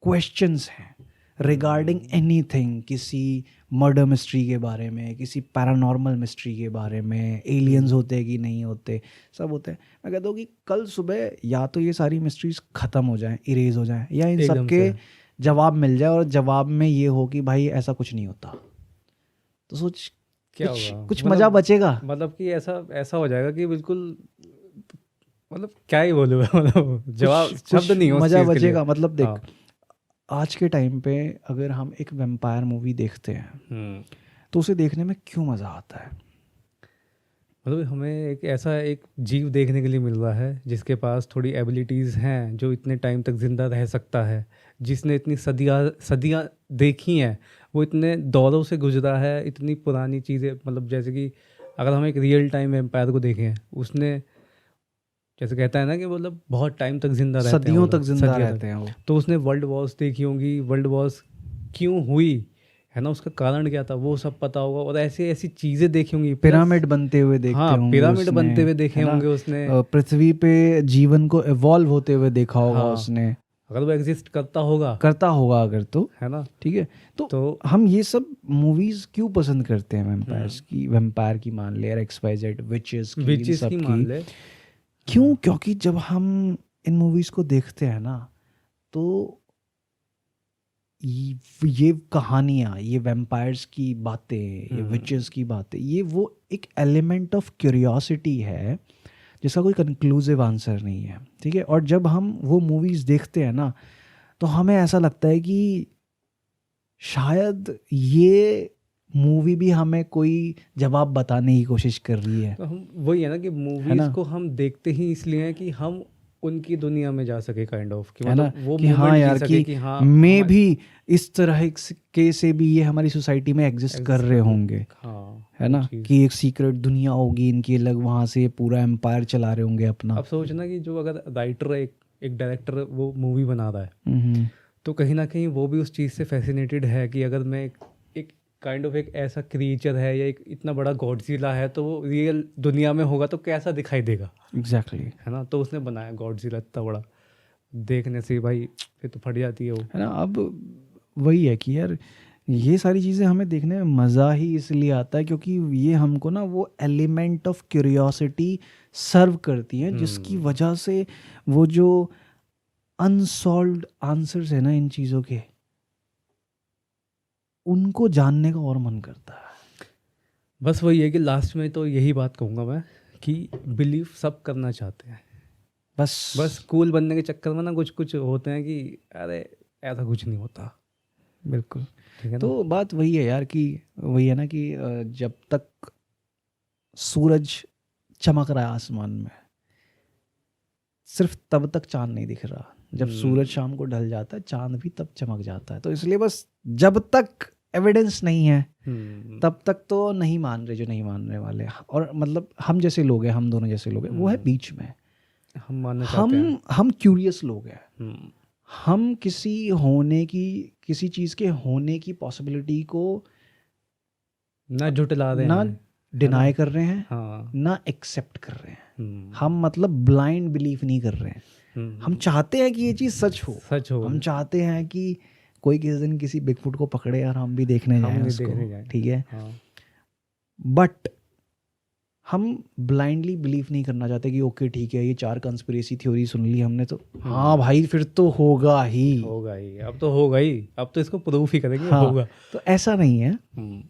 क्वेश्चंस हैं रिगार्डिंग एनीथिंग, किसी मर्डर मिस्ट्री के बारे में, किसी पैरानॉर्मल मिस्ट्री के बारे में, एलियंस होते हैं कि नहीं होते, सब होते हैं। मैं कहता हूँ कि कल सुबह या तो ये सारी मिस्ट्रीज ख़त्म हो जाएं, इरेज हो जाएं, या इन सब एकदम के से जवाब मिल जाए और जवाब में ये हो कि भाई ऐसा कुछ नहीं होता। तो सोच क्या कुछ होगा, कुछ मज़ा बचेगा। मतलब कि ऐसा ऐसा हो जाएगा कि बिल्कुल, मतलब क्या ही बोलूँ मैं, मतलब जवाब कुछ शब्द कुछ नहीं हो उस मज़ा चीज़ के लिए। बचेगा। मतलब देख, हाँ। आज के टाइम पे अगर हम एक वेम्पायर मूवी देखते हैं तो उसे देखने में क्यों मज़ा आता है? मतलब हमें एक ऐसा एक जीव देखने के लिए मिल रहा है जिसके पास थोड़ी एबिलिटीज़ हैं, जो इतने टाइम तक ज़िंदा रह सकता है, जिसने इतनी सदियाँ सदियाँ देखी हैं, वो इतने दौरों से गुजरा है, इतनी पुरानी चीज़ें, मतलब जैसे कि अगर हम एक रियल टाइम एम्पायर को देखें, उसने जैसे कहता है ना कि मतलब बहुत टाइम तक जिंदा रहते हैं वो सदियों तक लोग, जिंदा सदियों रहते तक। हैं वो। तो उसने वर्ल्ड वॉर्स देखी होंगी, वर्ल्ड वॉर्स क्यों हुई, है ना, उसका कारण क्या था, वो सब पता होगा, और ऐसी ऐसी चीज़ें देखी होंगी, प्लस पिरामिड बनते हुए देखते हाँ होंगे पिरामिड उसने, बनते हुए देखे है ना। होंगे उसने। पृथ्वी पे जीवन को इवॉल्व होते हुए देखा होगा हाँ, उसने, अगर वो एग्जिस्ट करता होगा, करता होगा अगर तो। है ना। ठीक है, तो तो हम ये सब मूवीज क्यों पसंद करते हैं? वेम्पायर्स हम्म, की, वेम्पायर की मान ले, XYZ, विचेस की, इन विचेस सब की की। मान ले। क्यों? क्योंकि जब हम इन मूवीज को देखते हैं ना, तो ये कहानियाँ, ये वैम्पायर्स की बातें, ये विचेस की बातें, ये वो एक एलिमेंट ऑफ क्यूरियोसिटी है जिसका कोई कंक्लूसिव आंसर नहीं है। ठीक है, और जब हम वो मूवीज़ देखते हैं ना, तो हमें ऐसा लगता है कि शायद ये मूवी भी हमें कोई जवाब बताने की कोशिश कर रही तो हम वही है ना कि है मूवीज़ ना, को हम देखते ही इसलिए हैं कि हम उनकी दुनिया में जा सके, काइंड ऑफ कि है ना। मतलब वो कि हाँ मोमेंट जी यार, सके कि कि हाँ मैं हमारे भी इस तरह के से भी ये हमारी सोसाइटी में एग्जिस्ट कर एग्जिस्ट रहे कर रहे होंगे, हैं। हाँ है वो ना, चीज़। कि एक सीक्रेट दुनिया होगी इनकी अलग, वहाँ से पूरा एम्पायर चला रहे होंगे अपना। अब सोचना कि जो अगर राइटर, एक एक डायरेक्टर वो मूवी बना रहा है, हम्म, तो कहीं ना कहीं वो भी उस चीज़ से फैसिनेटेड है कि अगर मैं एक काइंड ऑफ एक ऐसा क्रिएचर है या एक इतना बड़ा गॉडजिला है, तो वो रियल दुनिया में होगा तो कैसा दिखाई देगा, एग्जैक्टली, है ना। तो उसने बनाया गॉडजिला इतना बड़ा, देखने से भाई फिर तो फट जाती है वो। है ना। अब वही है कि यार ये सारी चीज़ें हमें देखने में मज़ा ही इसलिए आता है क्योंकि ये हमको ना वो एलिमेंट ऑफ क्यूरियोसिटी सर्व करती हैं, जिसकी वजह से वो जो अनसॉल्व्ड आंसर्स है ना इन चीज़ों के, उनको जानने का और मन करता है। बस वही है कि लास्ट में तो यही बात कहूँगा मैं कि बिलीव सब करना चाहते हैं, बस बस कूल बनने के चक्कर में ना कुछ कुछ होते हैं कि अरे ऐसा कुछ नहीं होता। बिल्कुल। ठीक है ना। तो बात वही है यार कि वही है ना कि जब तक सूरज चमक रहा है आसमान में, सिर्फ तब तक चांद नहीं दिख रहा। जब सूरज शाम को ढल जाता है, चांद भी तब चमक जाता है। तो इसलिए बस जब तक एविडेंस नहीं है तब तक तो नहीं मान रहे जो नहीं मानने वाले। और मतलब हम जैसे लोग हैं, हम दोनों जैसे लोग हैं, वो है बीच में। हम मानना चाहते हैं। हम क्यूरियस लोग हैं। हम किसी चीज़ के होने की पॉसिबिलिटी को ना जुटला रहे ना हैं, डिनाई कर रहे हैं, हाँ। ना एक्सेप्ट कर रहे हैं। हम्म, हम मतलब ब्लाइंड बिलीव नहीं कर रहे हैं। हम चाहते हैं कि ये चीज़ सच हो। सच हो, हम चाहते हैं कि कोई किसी दिन किसी बिगफुट को पकड़े और हम भी देखने हम जाएं नहीं उसको, देखने जाए, ठीक है। हाँ। बट हम ब्लाइंडली बिलीव नहीं करना चाहते कि ओके ठीक है, ये 4 कंस्पिरेसी थ्योरी सुन ली हमने तो हाँ भाई फिर तो होगा ही। होगा ही, अब तो होगा ही, अब तो इसको प्रूफ ही करेंगे, हाँ, होगा। तो ऐसा नहीं है। हम्म,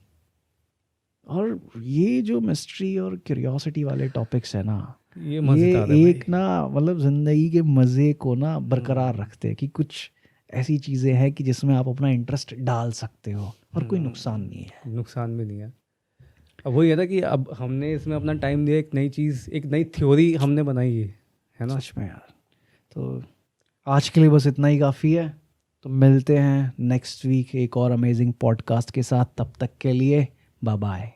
और ये जो मिस्ट्री और क्यूरियोसिटी वाले टॉपिक्स है ना, ये ये मजेदार है एक भाई। ना मतलब ज़िंदगी के मज़े को ना बरकरार रखते हैं कि कुछ ऐसी चीज़ें हैं कि जिसमें आप अपना इंटरेस्ट डाल सकते हो और कोई नुकसान नहीं है। नुकसान भी नहीं है। अब वही है ना कि अब हमने इसमें अपना टाइम दिया, एक नई चीज़, एक नई थ्योरी हमने बनाई है ना। सच में यार। तो आज के लिए बस इतना ही काफ़ी है। तो मिलते हैं नेक्स्ट वीक एक और अमेजिंग पॉडकास्ट के साथ। तब तक के लिए बाय बाय।